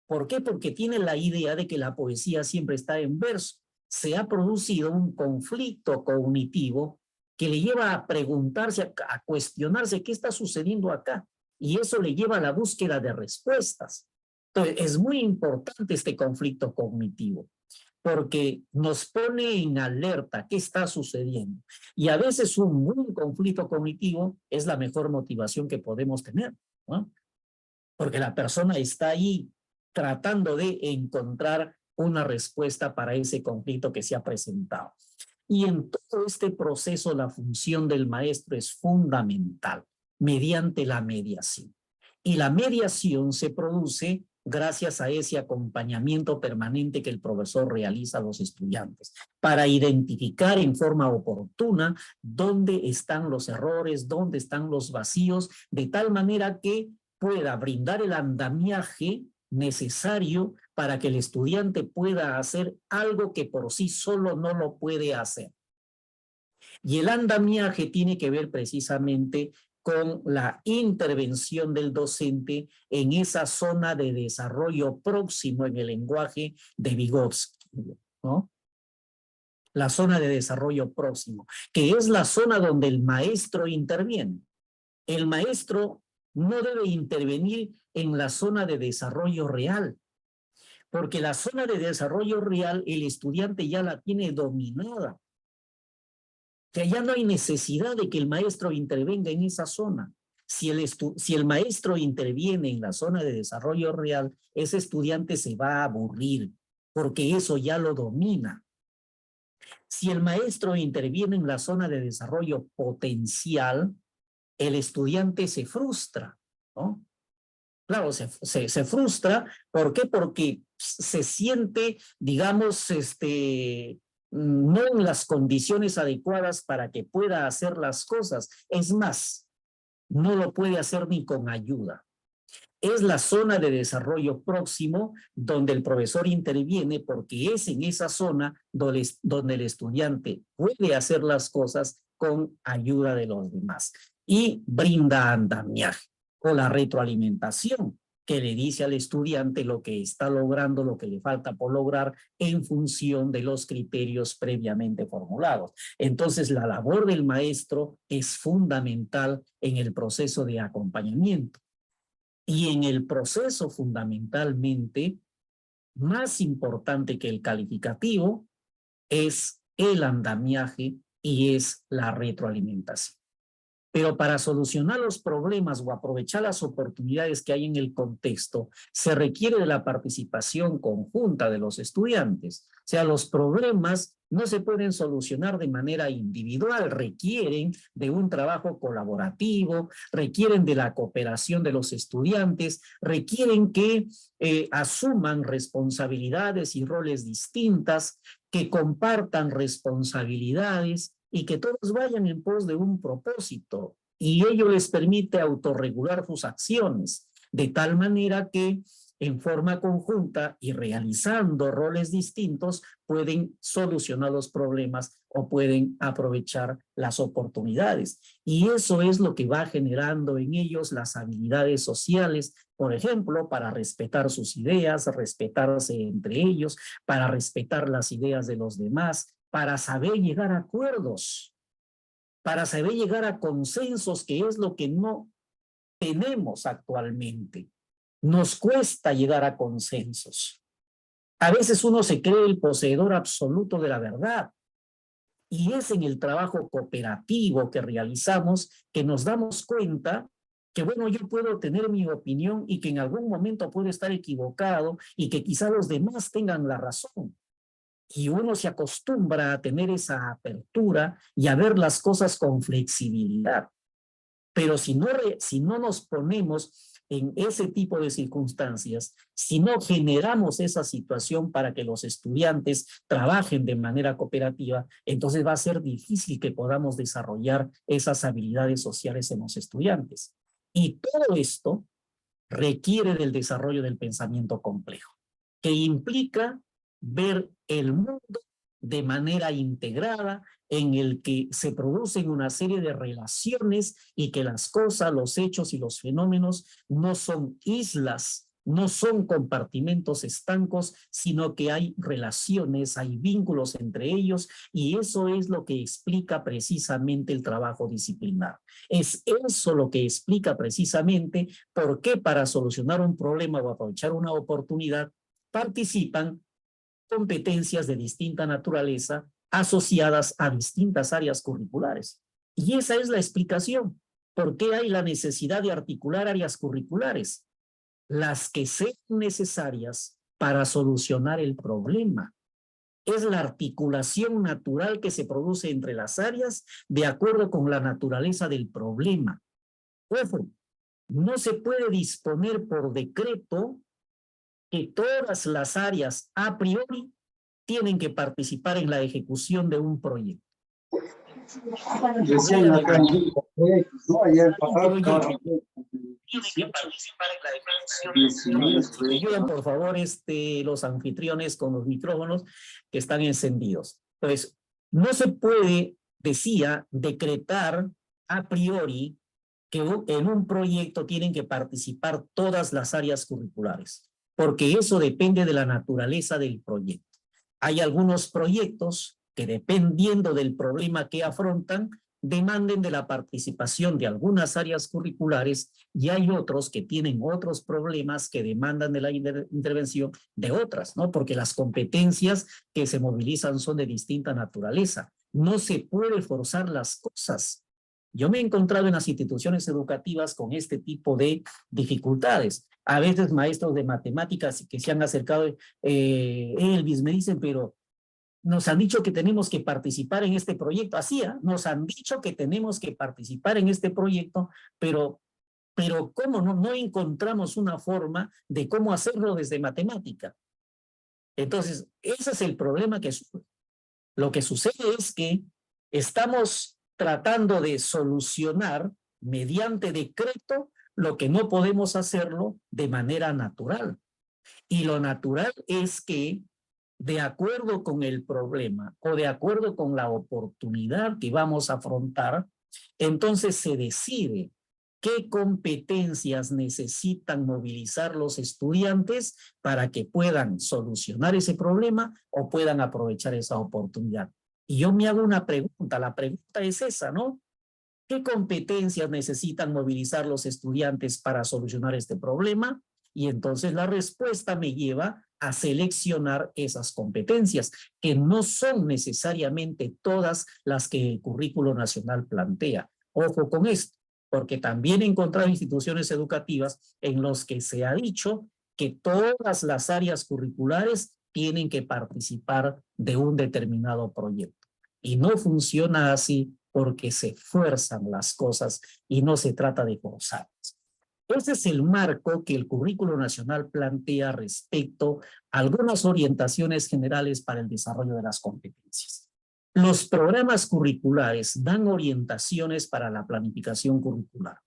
¿Por qué? Porque tiene la idea de que la poesía siempre está en verso. Se ha producido un conflicto cognitivo que le lleva a preguntarse, a cuestionarse qué está sucediendo acá. y eso le lleva a la búsqueda de respuestas. Entonces, es muy importante este conflicto cognitivo, porque nos pone en alerta qué está sucediendo. Y a veces un buen conflicto cognitivo es la mejor motivación que podemos tener, ¿no? Porque la persona está ahí tratando de encontrar una respuesta para ese conflicto que se ha presentado. Y en todo este proceso la función del maestro es fundamental, mediante la mediación. Y la mediación se produce gracias a ese acompañamiento permanente que el profesor realiza a los estudiantes, para identificar en forma oportuna dónde están los errores, dónde están los vacíos, de tal manera que pueda brindar el andamiaje necesario para que el estudiante pueda hacer algo que por sí solo no lo puede hacer. Y el andamiaje tiene que ver precisamente con la intervención del docente en esa zona de desarrollo próximo en el lenguaje de Vygotsky, ¿no? La zona de desarrollo próximo, que es la zona donde el maestro interviene. El maestro no debe intervenir en la zona de desarrollo real, porque la zona de desarrollo real el estudiante ya la tiene dominada. Que ya no hay necesidad de que el maestro intervenga en esa zona. Si el maestro interviene en la zona de desarrollo real, ese estudiante se va a aburrir, porque eso ya lo domina. Si el maestro interviene en la zona de desarrollo potencial, el estudiante se frustra, ¿no? Claro, se frustra. ¿Por qué? Porque se siente, digamos, no en las condiciones adecuadas para que pueda hacer las cosas. Es más, no lo puede hacer ni con ayuda. Es la zona de desarrollo próximo donde el profesor interviene, porque es en esa zona donde el estudiante puede hacer las cosas con ayuda de los demás y brinda andamiaje o la retroalimentación, que le dice al estudiante lo que está logrando, lo que le falta por lograr en función de los criterios previamente formulados. Entonces, la labor del maestro es fundamental en el proceso de acompañamiento. Y en el proceso, fundamentalmente, más importante que el calificativo es el andamiaje y es la retroalimentación. Pero para solucionar los problemas o aprovechar las oportunidades que hay en el contexto, se requiere de la participación conjunta de los estudiantes. O sea, los problemas no se pueden solucionar de manera individual, requieren de un trabajo colaborativo, requieren de la cooperación de los estudiantes, requieren que asuman responsabilidades y roles distintas, que compartan responsabilidades, y que todos vayan en pos de un propósito, y ello les permite autorregular sus acciones, de tal manera que en forma conjunta y realizando roles distintos pueden solucionar los problemas o pueden aprovechar las oportunidades. Y eso es lo que va generando en ellos las habilidades sociales, por ejemplo, para respetar sus ideas, respetarse entre ellos, para respetar las ideas de los demás, para saber llegar a acuerdos, para saber llegar a consensos, que es lo que no tenemos actualmente. Nos cuesta llegar a consensos. A veces uno se cree el poseedor absoluto de la verdad, y es en el trabajo cooperativo que realizamos que nos damos cuenta que, bueno, yo puedo tener mi opinión y que en algún momento puedo estar equivocado y que quizá los demás tengan la razón. Y uno se acostumbra a tener esa apertura y a ver las cosas con flexibilidad. Pero si no nos ponemos en ese tipo de circunstancias, si no generamos esa situación para que los estudiantes trabajen de manera cooperativa, entonces va a ser difícil que podamos desarrollar esas habilidades sociales en los estudiantes. Y todo esto requiere del desarrollo del pensamiento complejo, que implica ver el mundo de manera integrada, en el que se producen una serie de relaciones y que las cosas, los hechos y los fenómenos no son islas No son compartimentos estancos, sino que hay relaciones, hay vínculos entre ellos, y eso es lo que explica precisamente el trabajo disciplinar. Es eso lo que explica precisamente por qué para solucionar un problema o aprovechar una oportunidad participan competencias de distinta naturaleza asociadas a distintas áreas curriculares. Y esa es la explicación. ¿Por qué hay la necesidad de articular áreas curriculares? Las que sean necesarias para solucionar el problema. Es la articulación natural que se produce entre las áreas de acuerdo con la naturaleza del problema. Ojo, no se puede disponer por decreto que todas las áreas a priori tienen que participar en la ejecución de un proyecto. Tienen que participar en la definición. Me ayudan, por favor, los anfitriones con los micrófonos que están encendidos. Entonces, no se puede, decía, decretar a priori que en un proyecto tienen que participar todas las áreas curriculares, porque eso depende de la naturaleza del proyecto. Hay algunos proyectos que, dependiendo del problema que afrontan, demanden de la participación de algunas áreas curriculares, y hay otros que tienen otros problemas que demandan de la intervención de otras, ¿no? Porque las competencias que se movilizan son de distinta naturaleza. No se puede forzar las cosas. Yo me he encontrado en las instituciones educativas con este tipo de dificultades. A veces maestros de matemáticas que se han acercado, Elvis, me dicen, pero nos han dicho que tenemos que participar en este proyecto. Así, nos han dicho que tenemos que participar en este proyecto, pero ¿cómo no encontramos una forma de cómo hacerlo desde matemática? Entonces, ese es el problema que surge. Lo que sucede es que estamos tratando de solucionar mediante decreto lo que no podemos hacerlo de manera natural. Y lo natural es que, de acuerdo con el problema o de acuerdo con la oportunidad que vamos a afrontar, entonces se decide qué competencias necesitan movilizar los estudiantes para que puedan solucionar ese problema o puedan aprovechar esa oportunidad. Y yo me hago una pregunta, la pregunta es esa, ¿no? ¿Qué competencias necesitan movilizar los estudiantes para solucionar este problema? Y entonces la respuesta me lleva a seleccionar esas competencias, que no son necesariamente todas las que el currículo nacional plantea. Ojo con esto, porque también he encontrado instituciones educativas en las que se ha dicho que todas las áreas curriculares tienen que participar de un determinado proyecto. Y no funciona así porque se fuerzan las cosas y no se trata de forzarlas. Ese es el marco que el currículo nacional plantea respecto a algunas orientaciones generales para el desarrollo de las competencias. Los programas curriculares dan orientaciones para la planificación curricular.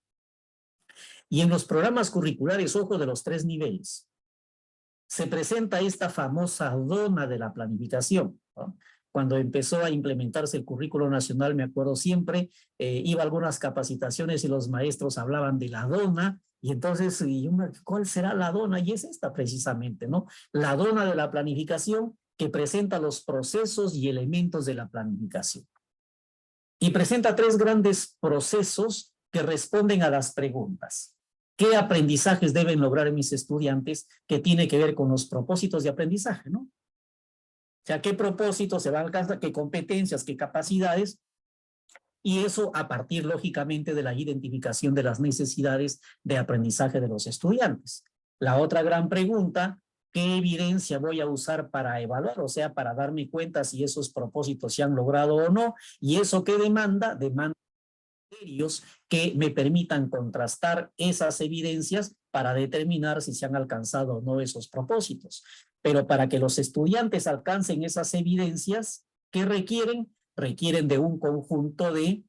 Y en los programas curriculares, ojo, de los 3 niveles, se presenta esta famosa dona de la planificación, ¿no? Cuando empezó a implementarse el currículo nacional, me acuerdo siempre, iba a algunas capacitaciones y los maestros hablaban de la dona, y entonces, ¿cuál será la dona? Y es esta precisamente, ¿no? La dona de la planificación, que presenta los procesos y elementos de la planificación. Y presenta 3 grandes procesos que responden a las preguntas. ¿Qué aprendizajes deben lograr mis estudiantes? Que tiene que ver con los propósitos de aprendizaje, ¿no? O sea, ¿qué propósitos se van a alcanzar? ¿Qué competencias? ¿Qué capacidades? Y eso a partir, lógicamente, de la identificación de las necesidades de aprendizaje de los estudiantes. La otra gran pregunta, ¿qué evidencia voy a usar para evaluar? O sea, para darme cuenta si esos propósitos se han logrado o no. ¿Y eso qué demanda? Demanda criterios que me permitan contrastar esas evidencias para determinar si se han alcanzado o no esos propósitos. Pero para que los estudiantes alcancen esas evidencias, ¿qué requieren? Requieren de un conjunto de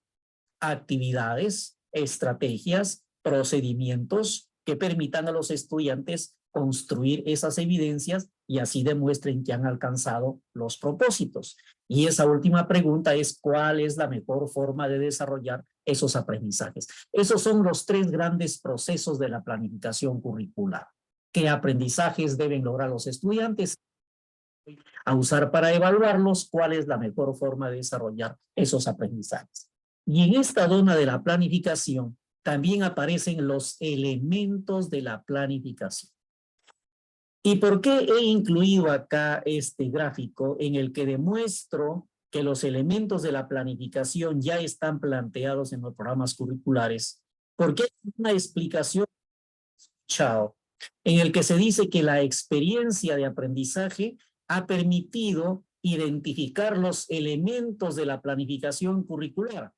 actividades, estrategias, procedimientos que permitan a los estudiantes construir esas evidencias y así demuestren que han alcanzado los propósitos. Y esa última pregunta es, ¿cuál es la mejor forma de desarrollar esos aprendizajes? Esos son los 3 grandes procesos de la planificación curricular. qué aprendizajes deben lograr los estudiantes, a usar para evaluarlos, cuál es la mejor forma de desarrollar esos aprendizajes. Y en esta zona de la planificación también aparecen los elementos de la planificación. ¿Y por qué he incluido acá este gráfico en el que demuestro que los elementos de la planificación ya están planteados en los programas curriculares? Porque hay una explicación en el que se dice que la experiencia de aprendizaje ha permitido identificar los elementos de la planificación curricular.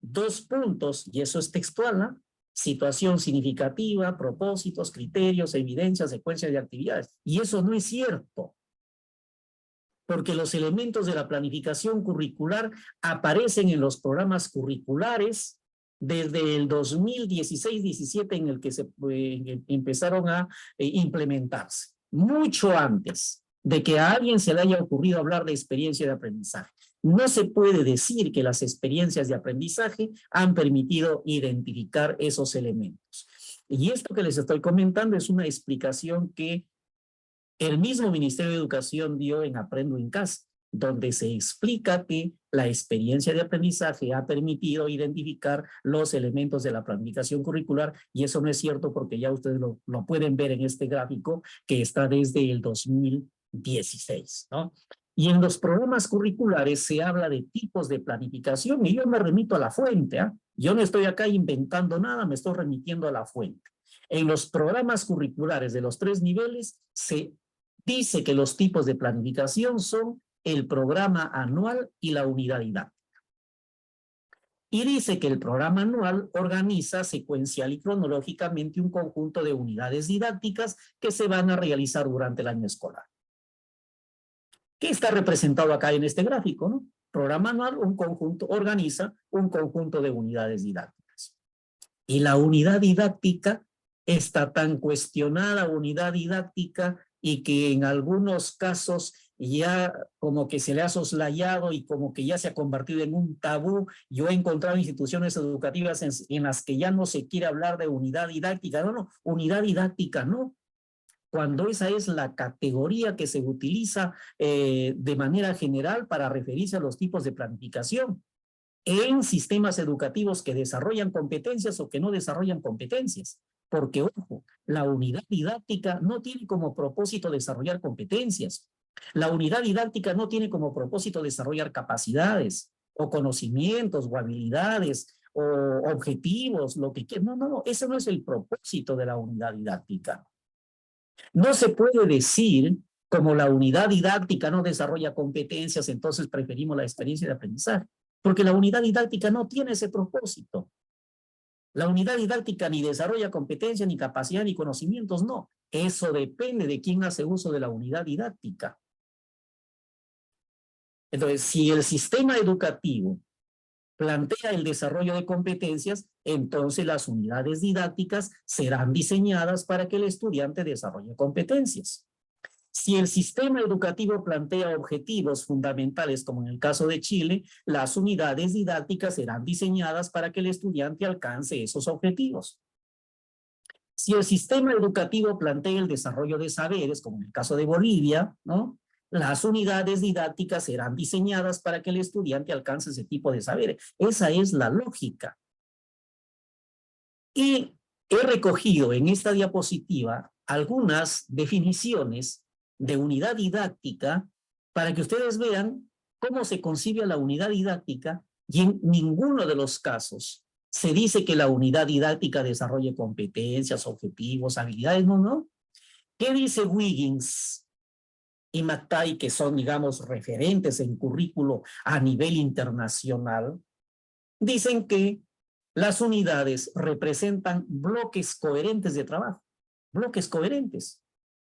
2 puntos, y eso es textual, ¿no? Situación significativa, propósitos, criterios, evidencias, secuencia de actividades. Y eso no es cierto, porque los elementos de la planificación curricular aparecen en los programas curriculares desde el 2016-17 en el que se empezaron a implementarse, mucho antes de que a alguien se le haya ocurrido hablar de experiencia de aprendizaje. No se puede decir que las experiencias de aprendizaje han permitido identificar esos elementos. Y esto que les estoy comentando es una explicación que el mismo Ministerio de Educación dio en Aprendo en Casa, donde se explica que la experiencia de aprendizaje ha permitido identificar los elementos de la planificación curricular, y eso no es cierto porque ya ustedes lo pueden ver en este gráfico que está desde el 2016, ¿no? Y en los programas curriculares se habla de tipos de planificación y yo me remito a la fuente, ¿eh? Yo no estoy acá inventando nada, me estoy remitiendo a la fuente. En los programas curriculares de los 3 niveles se dice que los tipos de planificación son el programa anual y la unidad didáctica. Y dice que el programa anual organiza secuencial y cronológicamente un conjunto de unidades didácticas que se van a realizar durante el año escolar. ¿Qué está representado acá en este gráfico, no? Programa anual, un conjunto, organiza un conjunto de unidades didácticas. Y la unidad didáctica, esta tan cuestionada unidad didáctica y que en algunos casos ya como que se le ha soslayado y como que ya se ha convertido en un tabú. Yo he encontrado instituciones educativas en las que ya no se quiere hablar de unidad didáctica. No, unidad didáctica no. Cuando esa es la categoría que se utiliza de manera general para referirse a los tipos de planificación en sistemas educativos que desarrollan competencias o que no desarrollan competencias. Porque, ojo, la unidad didáctica no tiene como propósito desarrollar competencias. La unidad didáctica no tiene como propósito desarrollar capacidades o conocimientos o habilidades o objetivos, lo que quieran. No, ese no es el propósito de la unidad didáctica. No se puede decir, como la unidad didáctica no desarrolla competencias, entonces preferimos la experiencia de aprendizaje, porque la unidad didáctica no tiene ese propósito. La unidad didáctica ni desarrolla competencias, ni capacidad, ni conocimientos, no. Eso depende de quién hace uso de la unidad didáctica. Entonces, si el sistema educativo plantea el desarrollo de competencias, entonces las unidades didácticas serán diseñadas para que el estudiante desarrolle competencias. Si el sistema educativo plantea objetivos fundamentales, como en el caso de Chile, las unidades didácticas serán diseñadas para que el estudiante alcance esos objetivos. Si el sistema educativo plantea el desarrollo de saberes, como en el caso de Bolivia, ¿no? Las unidades didácticas serán diseñadas para que el estudiante alcance ese tipo de saberes. Esa es la lógica. Y he recogido en esta diapositiva algunas definiciones de unidad didáctica para que ustedes vean cómo se concibe la unidad didáctica y en ninguno de los casos se dice que la unidad didáctica desarrolle competencias, objetivos, habilidades, no. ¿Qué dice Wiggins y McTighe, que son, digamos, referentes en currículo a nivel internacional? Dicen que las unidades representan bloques coherentes de trabajo, bloques coherentes.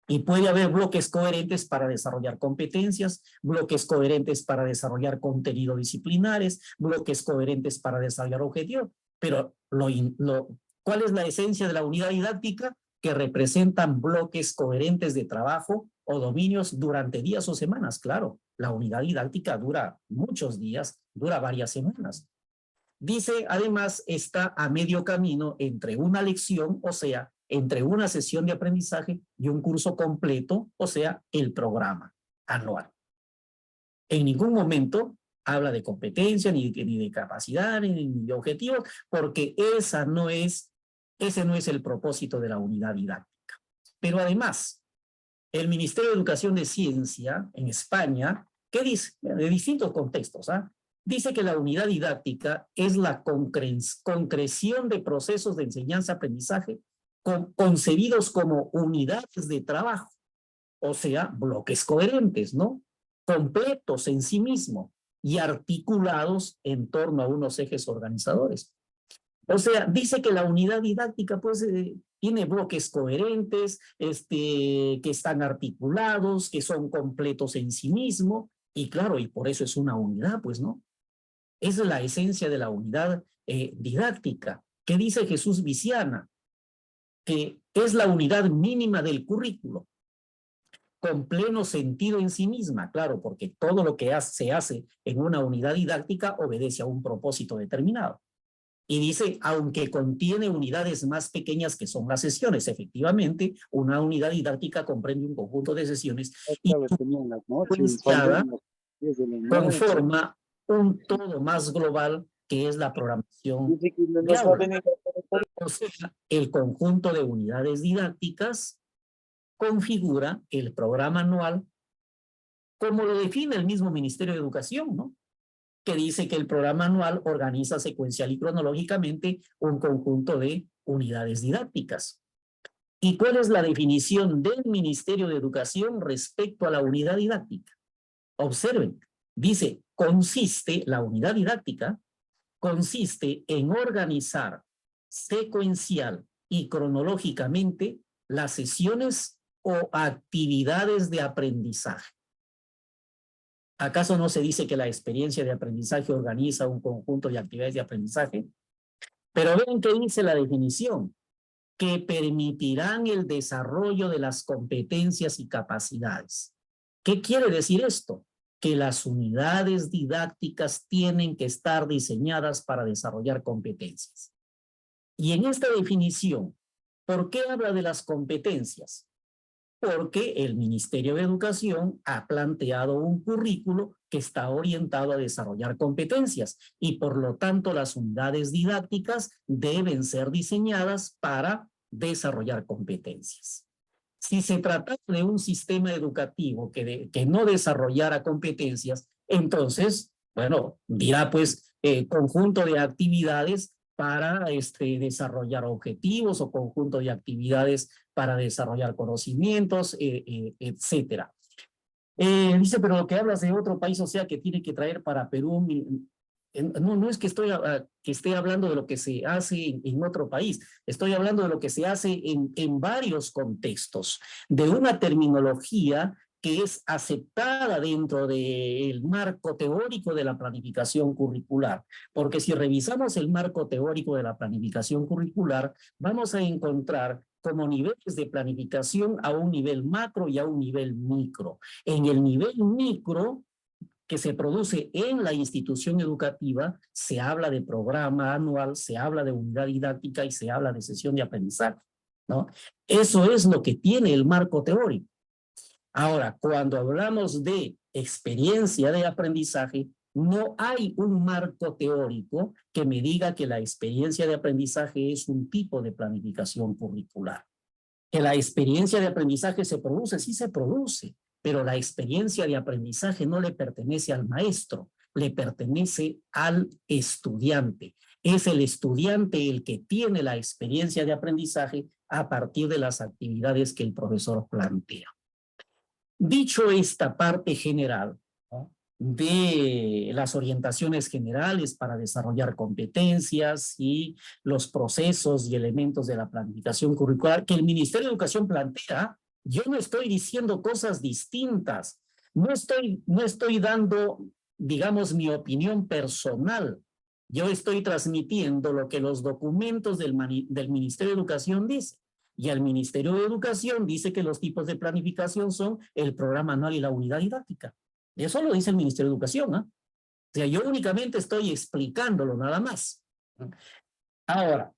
Y puede haber bloques coherentes para desarrollar competencias, bloques coherentes para desarrollar contenido disciplinares, bloques coherentes para desarrollar objetivos. Pero ¿cuál es la esencia de la unidad didáctica? Que representan bloques coherentes de trabajo o dominios durante días o semanas. Claro, la unidad didáctica dura muchos días, dura varias semanas. Dice, además, está a medio camino entre una lección, o sea, entre una sesión de aprendizaje y un curso completo, o sea, el programa anual. En ningún momento habla de competencia, ni de capacidad, ni de objetivos, porque ese no es el propósito de la unidad didáctica. Pero además, el Ministerio de Educación de Ciencia en España, ¿qué dice? De distintos contextos, dice que la unidad didáctica es la concreción de procesos de enseñanza-aprendizaje concebidos como unidades de trabajo, o sea, bloques coherentes, ¿no? Completos en sí mismo y articulados en torno a unos ejes organizadores. O sea, dice que la unidad didáctica pues tiene bloques coherentes, que están articulados, que son completos en sí mismo, y claro, y por eso es una unidad, pues, ¿no? Es la esencia de la unidad didáctica. ¿Qué dice Jesús Viciana? Que es la unidad mínima del currículo, con pleno sentido en sí misma, claro, porque todo lo que se hace en una unidad didáctica obedece a un propósito determinado. Y dice, aunque contiene unidades más pequeñas que son las sesiones, efectivamente, una unidad didáctica comprende un conjunto de sesiones y conforma un todo más global que es la programación de aula. O sea, el conjunto de unidades didácticas configura el programa anual como lo define el mismo Ministerio de Educación, ¿no? Que dice que el programa anual organiza secuencial y cronológicamente un conjunto de unidades didácticas. ¿Y cuál es la definición del Ministerio de Educación respecto a la unidad didáctica? Observen, dice, la unidad didáctica consiste en organizar secuencial y cronológicamente las sesiones o actividades de aprendizaje. ¿Acaso no se dice que la experiencia de aprendizaje organiza un conjunto de actividades de aprendizaje? Pero ven qué dice la definición, que permitirán el desarrollo de las competencias y capacidades. ¿Qué quiere decir esto? Que las unidades didácticas tienen que estar diseñadas para desarrollar competencias. Y en esta definición, ¿por qué habla de las competencias? Porque el Ministerio de Educación ha planteado un currículo que está orientado a desarrollar competencias y por lo tanto las unidades didácticas deben ser diseñadas para desarrollar competencias. Si se trata de un sistema educativo que no desarrollara competencias, entonces, bueno, dirá pues conjunto de actividades para desarrollar objetivos o conjunto de actividades para desarrollar conocimientos, etcétera. Dice, pero lo que hablas de otro país, o sea, que tiene que traer para Perú, no es que esté hablando de lo que se hace en otro país, estoy hablando de lo que se hace en varios contextos, de una terminología que es aceptada dentro del marco teórico de la planificación curricular. Porque si revisamos el marco teórico de la planificación curricular, vamos a encontrar como niveles de planificación a un nivel macro y a un nivel micro. En el nivel micro, que se produce en la institución educativa, se habla de programa anual, se habla de unidad didáctica y se habla de sesión de aprendizaje, ¿no? Eso es lo que tiene el marco teórico. Ahora, cuando hablamos de experiencia de aprendizaje, no hay un marco teórico que me diga que la experiencia de aprendizaje es un tipo de planificación curricular. Que la experiencia de aprendizaje se produce, sí se produce, pero la experiencia de aprendizaje no le pertenece al maestro, le pertenece al estudiante. Es el estudiante el que tiene la experiencia de aprendizaje a partir de las actividades que el profesor plantea. Dicho esta parte general, ¿no?, de las orientaciones generales para desarrollar competencias y los procesos y elementos de la planificación curricular que el Ministerio de Educación plantea, yo no estoy diciendo cosas distintas, no estoy dando, digamos, mi opinión personal. Yo estoy transmitiendo lo que los documentos del Ministerio de Educación dicen. Y el Ministerio de Educación dice que los tipos de planificación son el programa anual y la unidad didáctica. Eso lo dice el Ministerio de Educación, ¿no? O sea, yo únicamente estoy explicándolo nada más. Ahora,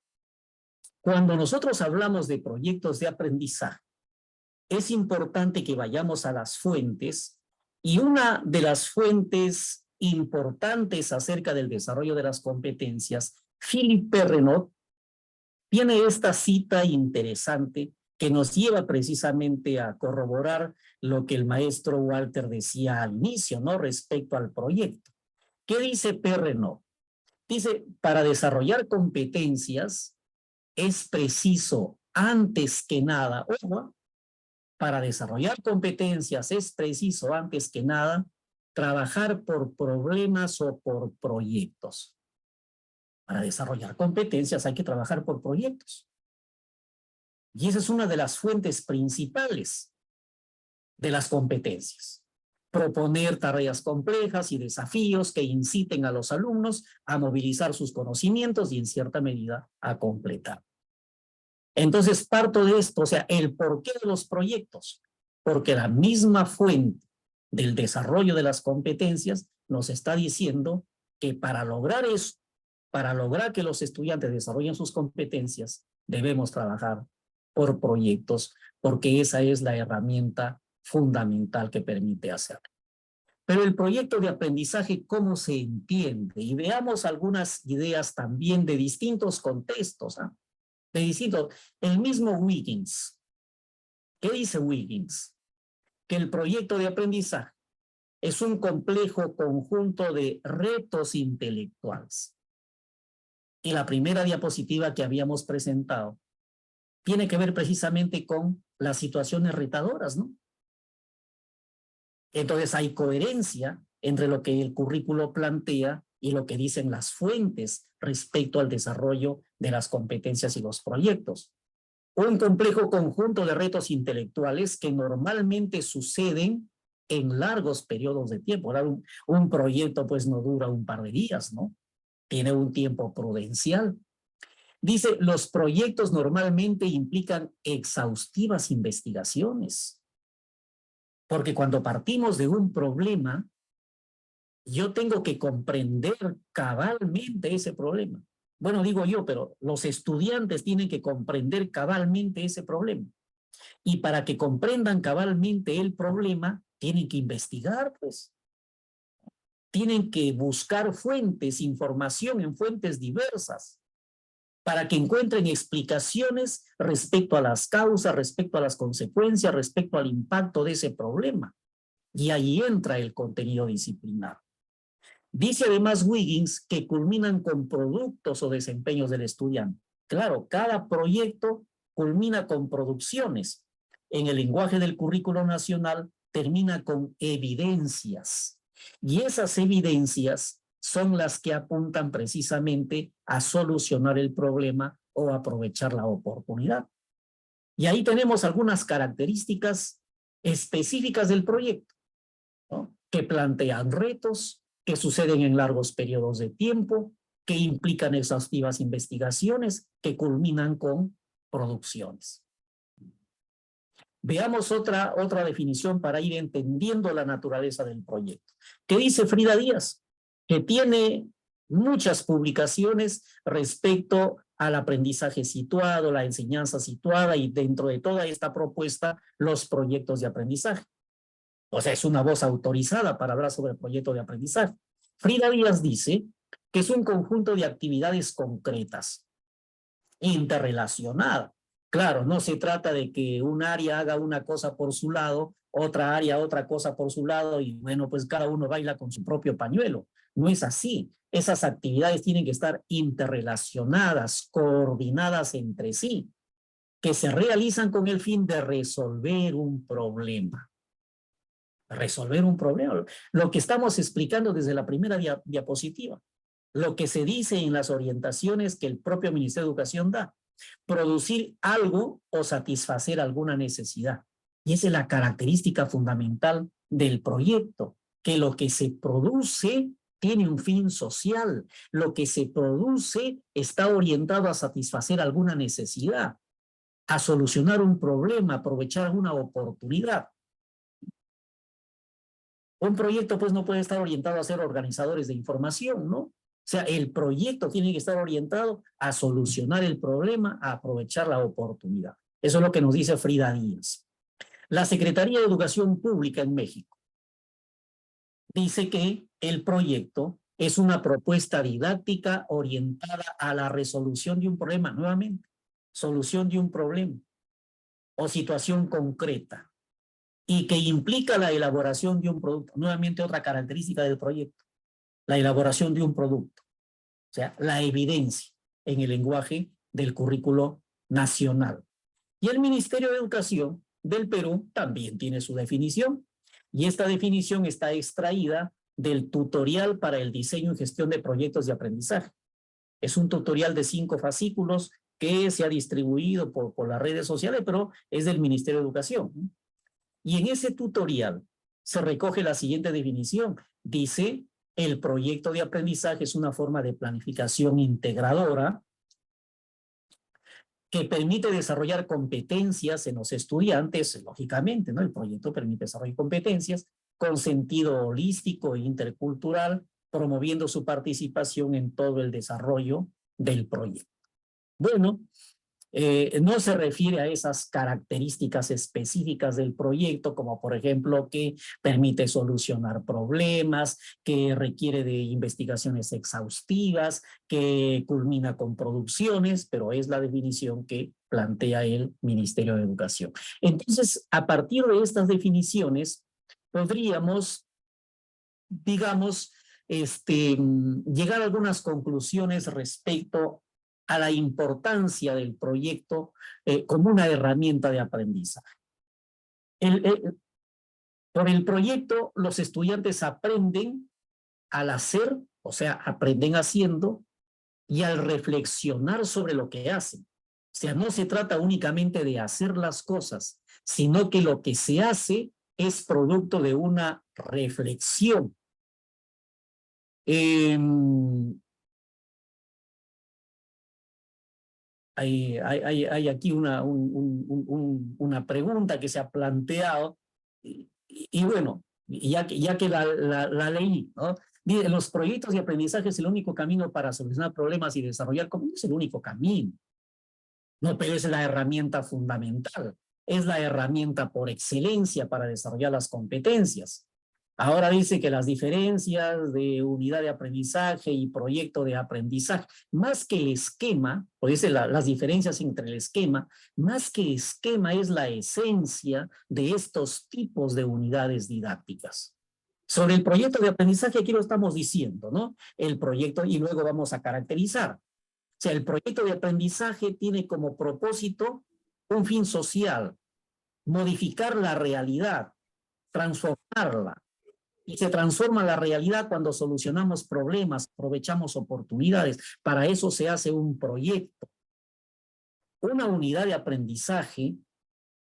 Cuando nosotros hablamos de proyectos de aprendizaje, es importante que vayamos a las fuentes, y una de las fuentes importantes acerca del desarrollo de las competencias, Philippe Perrenot tiene esta cita interesante que nos lleva precisamente a corroborar lo que el maestro Walter decía al inicio, ¿no? Respecto al proyecto. ¿Qué dice Perrenot? Dice, para desarrollar competencias es preciso, antes que nada, ojo, para desarrollar competencias es preciso, antes que nada, trabajar por problemas o por proyectos. Para desarrollar competencias hay que trabajar por proyectos. Y esa es una de las fuentes principales de las competencias. Proponer tareas complejas y desafíos que inciten a los alumnos a movilizar sus conocimientos y en cierta medida a completar. Entonces parto de esto, o sea, el porqué de los proyectos, porque la misma fuente del desarrollo de las competencias nos está diciendo que para lograr eso, para lograr que los estudiantes desarrollen sus competencias, debemos trabajar por proyectos, porque esa es la herramienta fundamental que permite hacerlo. Pero el proyecto de aprendizaje, ¿cómo se entiende? Y veamos algunas ideas también de distintos contextos, ¿ah? De distintos. El mismo Wiggins. ¿Qué dice Wiggins? Que el proyecto de aprendizaje es un complejo conjunto de retos intelectuales. Y la primera diapositiva que habíamos presentado tiene que ver precisamente con las situaciones retadoras, ¿no? Entonces hay coherencia entre lo que el currículo plantea y lo que dicen las fuentes respecto al desarrollo de las competencias y los proyectos. Un complejo conjunto de retos intelectuales que normalmente suceden en largos periodos de tiempo. Ahora, un proyecto pues no dura un par de días, ¿no? Tiene un tiempo prudencial. Dice, los proyectos normalmente implican exhaustivas investigaciones. Porque cuando partimos de un problema, yo tengo que comprender cabalmente ese problema. Bueno, digo yo, pero los estudiantes tienen que comprender cabalmente ese problema. Y para que comprendan cabalmente el problema, tienen que investigar, pues. Tienen que buscar fuentes, información en fuentes diversas, para que encuentren explicaciones respecto a las causas, respecto a las consecuencias, respecto al impacto de ese problema. Y ahí entra el contenido disciplinar. Dice además Wiggins que culminan con productos o desempeños del estudiante. Claro, cada proyecto culmina con producciones. En el lenguaje del currículo nacional termina con evidencias. Y esas evidencias son las que apuntan precisamente a solucionar el problema o aprovechar la oportunidad. Y ahí tenemos algunas características específicas del proyecto, ¿no? Que plantean retos, que suceden en largos periodos de tiempo, que implican exhaustivas investigaciones, que culminan con producciones. Veamos otra definición para ir entendiendo la naturaleza del proyecto. ¿Qué dice Frida Díaz? Que tiene muchas publicaciones respecto al aprendizaje situado, la enseñanza situada y dentro de toda esta propuesta, los proyectos de aprendizaje. O sea, es una voz autorizada para hablar sobre el proyecto de aprendizaje. Frida Díaz dice que es un conjunto de actividades concretas, interrelacionadas. Claro, no se trata de que un área haga una cosa por su lado, otra área otra cosa por su lado y bueno, pues cada uno baila con su propio pañuelo. No es así. Esas actividades tienen que estar interrelacionadas, coordinadas entre sí, que se realizan con el fin de resolver un problema. Resolver un problema. Lo que estamos explicando desde la primera diapositiva. Lo que se dice en las orientaciones que el propio Ministerio de Educación da. Producir algo o satisfacer alguna necesidad. Y esa es la característica fundamental del proyecto, que lo que se produce tiene un fin social. Lo que se produce está orientado a satisfacer alguna necesidad, a solucionar un problema, aprovechar una oportunidad. Un proyecto pues no puede estar orientado a ser organizadores de información, ¿no? O sea, el proyecto tiene que estar orientado a solucionar el problema, a aprovechar la oportunidad. Eso es lo que nos dice Frida Díaz. La Secretaría de Educación Pública en México dice que el proyecto es una propuesta didáctica orientada a la resolución de un problema, nuevamente, solución de un problema o situación concreta, y que implica la elaboración de un producto. Nuevamente, otra característica del proyecto, la elaboración de un producto. O sea, la evidencia en el lenguaje del currículo nacional. Y el Ministerio de Educación del Perú también tiene su definición, y esta definición está extraída del tutorial para el diseño y gestión de proyectos de aprendizaje. Es un tutorial de 5 fascículos que se ha distribuido por las redes sociales, pero es del Ministerio de Educación. Y en ese tutorial se recoge la siguiente definición. Dice, el proyecto de aprendizaje es una forma de planificación integradora que permite desarrollar competencias en los estudiantes, lógicamente, ¿no? El proyecto permite desarrollar competencias con sentido holístico e intercultural, promoviendo su participación en todo el desarrollo del proyecto. Bueno, no se refiere a esas características específicas del proyecto, como por ejemplo que permite solucionar problemas, que requiere de investigaciones exhaustivas, que culmina con producciones, pero es la definición que plantea el Ministerio de Educación. Entonces, a partir de estas definiciones, podríamos, digamos, llegar a algunas conclusiones respecto a la importancia del proyecto como una herramienta de aprendizaje. Por el proyecto, los estudiantes aprenden al hacer, o sea, aprenden haciendo, y al reflexionar sobre lo que hacen. O sea, no se trata únicamente de hacer las cosas, sino que lo que se hace es producto de una reflexión. Hay aquí una pregunta que se ha planteado y bueno, ya que la leí, ¿no? Dice, los proyectos de aprendizaje es el único camino para solucionar problemas y desarrollar, como no es el único camino, no, pero es la herramienta fundamental, es la herramienta por excelencia para desarrollar las competencias. Ahora dice que las diferencias de unidad de aprendizaje y proyecto de aprendizaje, más que el esquema, o dice las diferencias entre el esquema, más que esquema es la esencia de estos tipos de unidades didácticas. Sobre el proyecto de aprendizaje aquí lo estamos diciendo, ¿no? El proyecto, y luego vamos a caracterizar. O sea, el proyecto de aprendizaje tiene como propósito un fin social, modificar la realidad, transformarla. Y se transforma la realidad cuando solucionamos problemas, aprovechamos oportunidades. Para eso se hace un proyecto. Una unidad de aprendizaje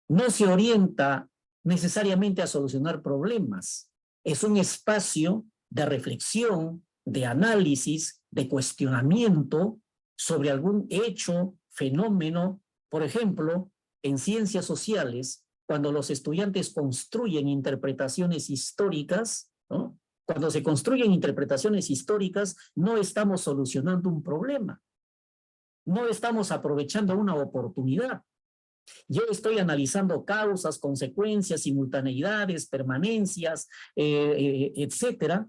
no se orienta necesariamente a solucionar problemas. Es un espacio de reflexión, de análisis, de cuestionamiento sobre algún hecho, fenómeno. Por ejemplo, en ciencias sociales, cuando los estudiantes construyen interpretaciones históricas, ¿no? Cuando se construyen interpretaciones históricas, no estamos solucionando un problema. No estamos aprovechando una oportunidad. Yo estoy analizando causas, consecuencias, simultaneidades, permanencias, etcétera,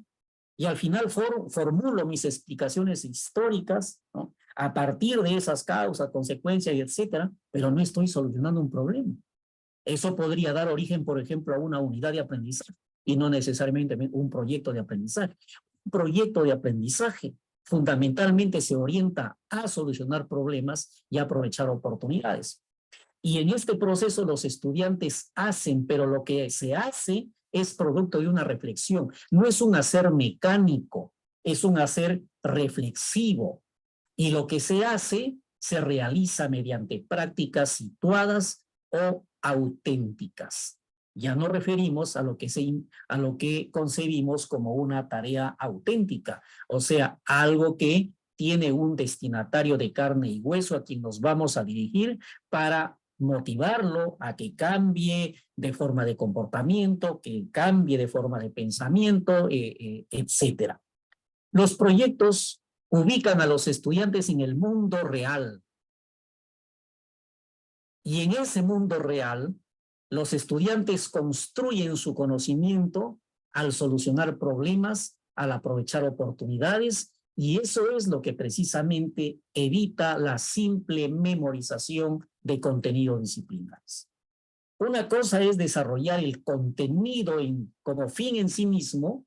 y al final formulo mis explicaciones históricas, ¿no? A partir de esas causas, consecuencias, etcétera, pero no estoy solucionando un problema. Eso podría dar origen, por ejemplo, a una unidad de aprendizaje y no necesariamente un proyecto de aprendizaje. Un proyecto de aprendizaje fundamentalmente se orienta a solucionar problemas y a aprovechar oportunidades. Y en este proceso los estudiantes hacen, pero lo que se hace es producto de una reflexión. No es un hacer mecánico, es un hacer reflexivo. Y lo que se hace se realiza mediante prácticas situadas o auténticas. Ya nos referimos a lo que concebimos como una tarea auténtica, o sea, algo que tiene un destinatario de carne y hueso a quien nos vamos a dirigir para motivarlo a que cambie de forma de comportamiento, que cambie de forma de pensamiento, etcétera. Los proyectos ubican a los estudiantes en el mundo real. Y en ese mundo real, los estudiantes construyen su conocimiento al solucionar problemas, al aprovechar oportunidades, y eso es lo que precisamente evita la simple memorización de contenidos disciplinares. Una cosa es desarrollar el contenido como fin en sí mismo,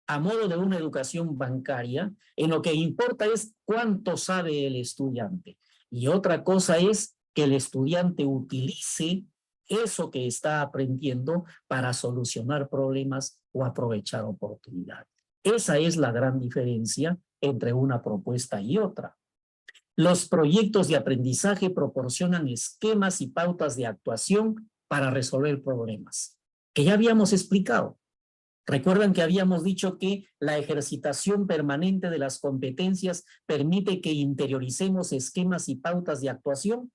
a modo de una educación bancaria, en lo que importa es cuánto sabe el estudiante. Y otra cosa es que el estudiante utilice eso que está aprendiendo para solucionar problemas o aprovechar oportunidades. Esa es la gran diferencia entre una propuesta y otra. Los proyectos de aprendizaje proporcionan esquemas y pautas de actuación para resolver problemas, que ya habíamos explicado. Recuerdan que habíamos dicho que la ejercitación permanente de las competencias permite que interioricemos esquemas y pautas de actuación.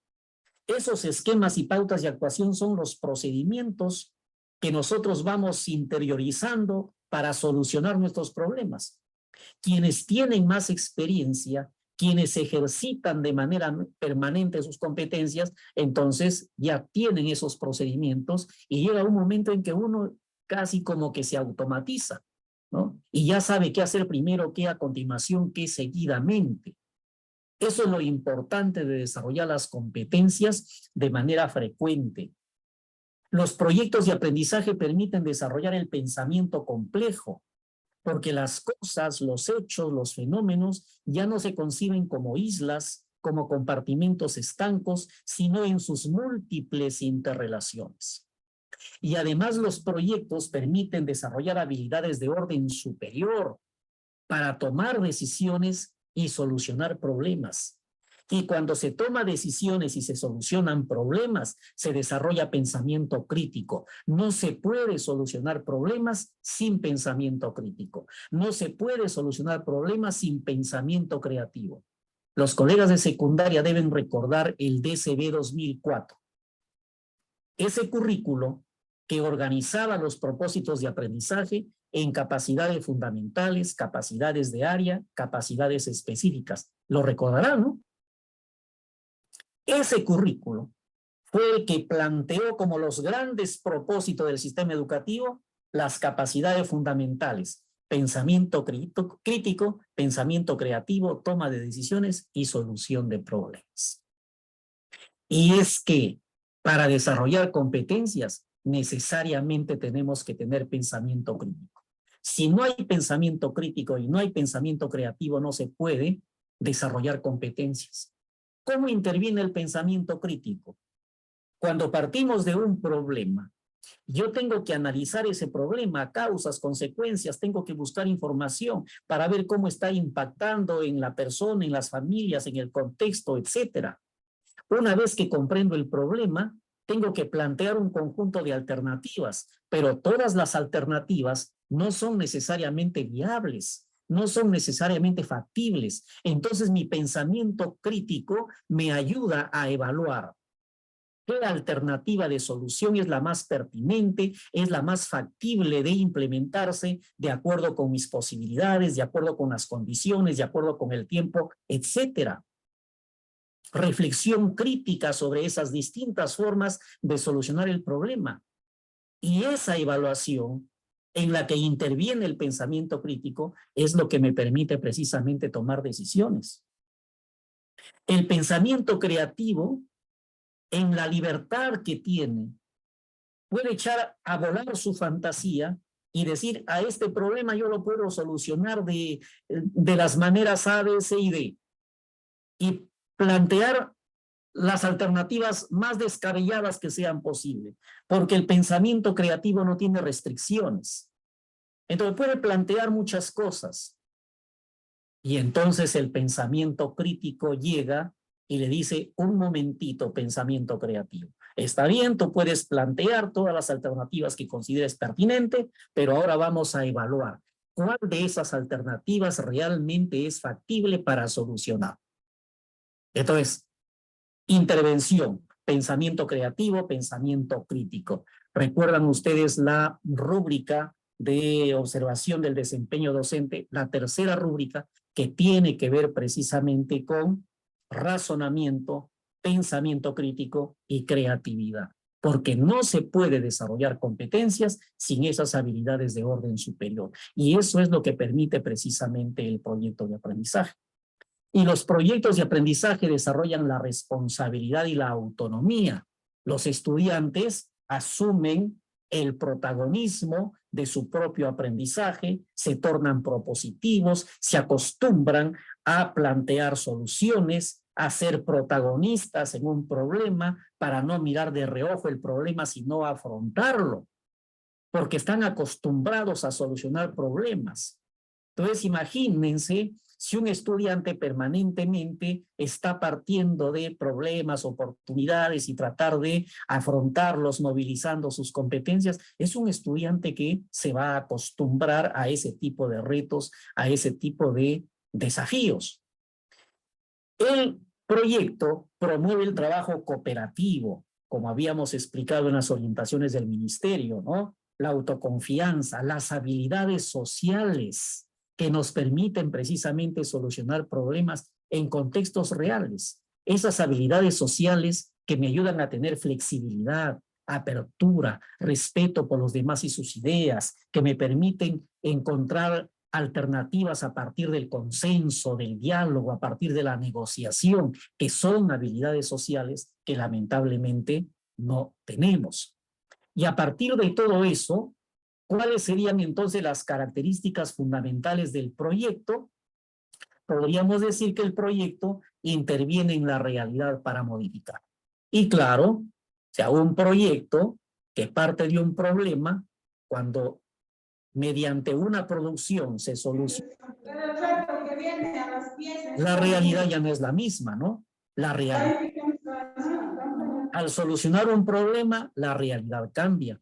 Esos esquemas y pautas de actuación son los procedimientos que nosotros vamos interiorizando para solucionar nuestros problemas. Quienes tienen más experiencia, quienes ejercitan de manera permanente sus competencias, entonces ya tienen esos procedimientos y llega un momento en que uno casi como que se automatiza, ¿no? Y ya sabe qué hacer primero, qué a continuación, qué seguidamente. Eso es lo importante de desarrollar las competencias de manera frecuente. Los proyectos de aprendizaje permiten desarrollar el pensamiento complejo, porque las cosas, los hechos, los fenómenos ya no se conciben como islas, como compartimentos estancos, sino en sus múltiples interrelaciones. Y además los proyectos permiten desarrollar habilidades de orden superior para tomar decisiones y solucionar problemas. Y cuando se toma decisiones y se solucionan problemas, se desarrolla pensamiento crítico. No se puede solucionar problemas sin pensamiento crítico. No se puede solucionar problemas sin pensamiento creativo. Los colegas de secundaria deben recordar el DCB 2004. Ese currículo que organizaba los propósitos de aprendizaje en capacidades fundamentales, capacidades de área, capacidades específicas. Lo recordarán, ¿no? Ese currículo fue el que planteó como los grandes propósitos del sistema educativo las capacidades fundamentales: pensamiento crítico, pensamiento creativo, toma de decisiones y solución de problemas. Y es que para desarrollar competencias necesariamente tenemos que tener pensamiento crítico. Si no hay pensamiento crítico y no hay pensamiento creativo, no se puede desarrollar competencias. ¿Cómo interviene el pensamiento crítico? Cuando partimos de un problema, yo tengo que analizar ese problema, causas, consecuencias, tengo que buscar información para ver cómo está impactando en la persona, en las familias, en el contexto, etcétera. Una vez que comprendo el problema, tengo que plantear un conjunto de alternativas, pero todas las alternativas no son necesariamente viables, no son necesariamente factibles. Entonces mi pensamiento crítico me ayuda a evaluar qué alternativa de solución es la más pertinente, es la más factible de implementarse de acuerdo con mis posibilidades, de acuerdo con las condiciones, de acuerdo con el tiempo, etcétera. Reflexión crítica sobre esas distintas formas de solucionar el problema. Y esa evaluación en la que interviene el pensamiento crítico es lo que me permite precisamente tomar decisiones. El pensamiento creativo, en la libertad que tiene, puede echar a volar su fantasía y decir: a este problema yo lo puedo solucionar de las maneras A, B, C y D. Y plantear las alternativas más descabelladas que sean posibles, porque el pensamiento creativo no tiene restricciones. Entonces puede plantear muchas cosas. Y entonces el pensamiento crítico llega y le dice: un momentito, pensamiento creativo. Está bien, tú puedes plantear todas las alternativas que consideres pertinente, pero ahora vamos a evaluar cuál de esas alternativas realmente es factible para solucionar. Entonces, intervención, pensamiento creativo, pensamiento crítico. ¿Recuerdan ustedes la rúbrica de observación del desempeño docente? La tercera rúbrica que tiene que ver precisamente con razonamiento, pensamiento crítico y creatividad, porque no se puede desarrollar competencias sin esas habilidades de orden superior. Y eso es lo que permite precisamente el proyecto de aprendizaje. Y los proyectos de aprendizaje desarrollan la responsabilidad y la autonomía. Los estudiantes asumen el protagonismo de su propio aprendizaje, se tornan propositivos, se acostumbran a plantear soluciones, a ser protagonistas en un problema para no mirar de reojo el problema, sino afrontarlo, porque están acostumbrados a solucionar problemas. Entonces, imagínense si un estudiante permanentemente está partiendo de problemas, oportunidades y tratar de afrontarlos, movilizando sus competencias, es un estudiante que se va a acostumbrar a ese tipo de retos, a ese tipo de desafíos. El proyecto promueve el trabajo cooperativo, como habíamos explicado en las orientaciones del ministerio, ¿no? La autoconfianza, las habilidades sociales que nos permiten precisamente solucionar problemas en contextos reales. Esas habilidades sociales que me ayudan a tener flexibilidad, apertura, respeto por los demás y sus ideas, que me permiten encontrar alternativas a partir del consenso, del diálogo, a partir de la negociación, que son habilidades sociales que lamentablemente no tenemos. Y a partir de todo eso, ¿cuáles serían entonces las características fundamentales del proyecto? Podríamos decir que el proyecto interviene en la realidad para modificar. Y claro, o sea, un proyecto que parte de un problema, cuando mediante una producción se soluciona, la realidad ya no es la misma, ¿no? La realidad. Al solucionar un problema, la realidad cambia.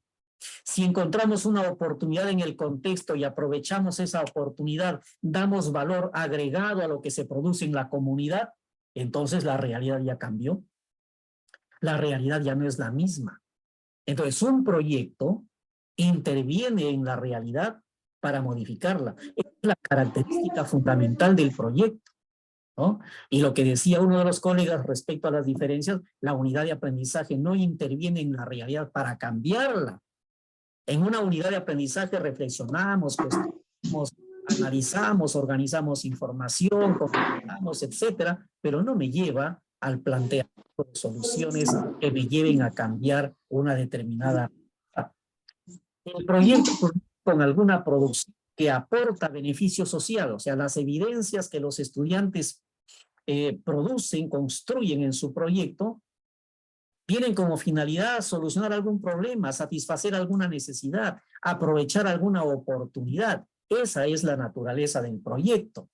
Si encontramos una oportunidad en el contexto y aprovechamos esa oportunidad, damos valor agregado a lo que se produce en la comunidad, entonces la realidad ya cambió. La realidad ya no es la misma. Entonces, un proyecto interviene en la realidad para modificarla. Es la característica fundamental del proyecto, ¿no? Y lo que decía uno de los colegas respecto a las diferencias, la unidad de aprendizaje no interviene en la realidad para cambiarla. En una unidad de aprendizaje reflexionamos, cuestionamos, analizamos, organizamos información, comunicamos, etcétera, pero no me lleva al planteamiento de soluciones que me lleven a cambiar una determinada. El proyecto con alguna producción que aporta beneficio social, o sea, las evidencias que los estudiantes producen, construyen en su proyecto, tienen como finalidad solucionar algún problema, satisfacer alguna necesidad, aprovechar alguna oportunidad. Esa es la naturaleza del proyecto.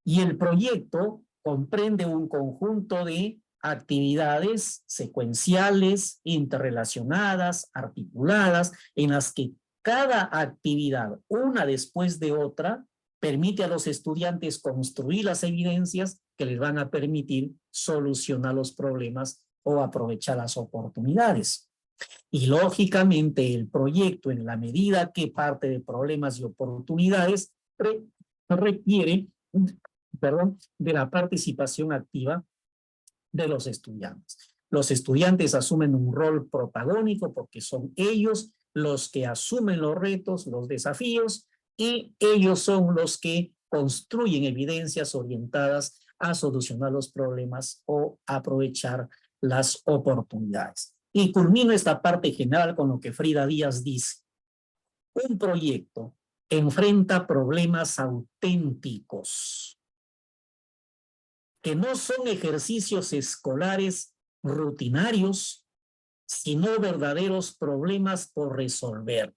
Y el proyecto comprende un conjunto de actividades secuenciales, interrelacionadas, articuladas, en las que cada actividad, una después de otra, permite a los estudiantes construir las evidencias que les van a permitir solucionar los problemas o aprovechar las oportunidades. Y lógicamente el proyecto, en la medida que parte de problemas y oportunidades, requiere, de la participación activa de los estudiantes. Los estudiantes asumen un rol protagónico porque son ellos los que asumen los retos, los desafíos, y ellos son los que construyen evidencias orientadas a solucionar los problemas o aprovechar las oportunidades. Y culmino esta parte general con lo que Frida Díaz dice. Un proyecto enfrenta problemas auténticos, que no son ejercicios escolares rutinarios, sino verdaderos problemas por resolver,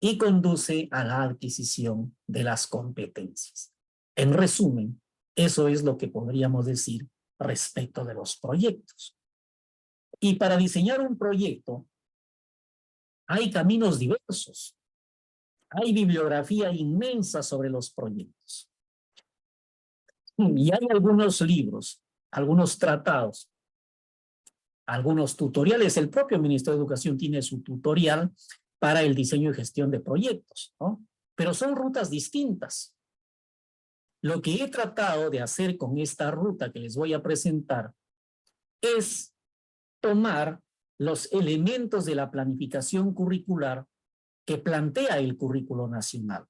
y conduce a la adquisición de las competencias. En resumen, eso es lo que podríamos decir respecto de los proyectos. Y para diseñar un proyecto hay caminos diversos. Hay bibliografía inmensa sobre los proyectos. Y hay algunos libros, algunos tratados, algunos tutoriales. El propio Ministerio de Educación tiene su tutorial para el diseño y gestión de proyectos, ¿no? Pero son rutas distintas. Lo que he tratado de hacer con esta ruta que les voy a presentar es tomar los elementos de la planificación curricular que plantea el currículo nacional.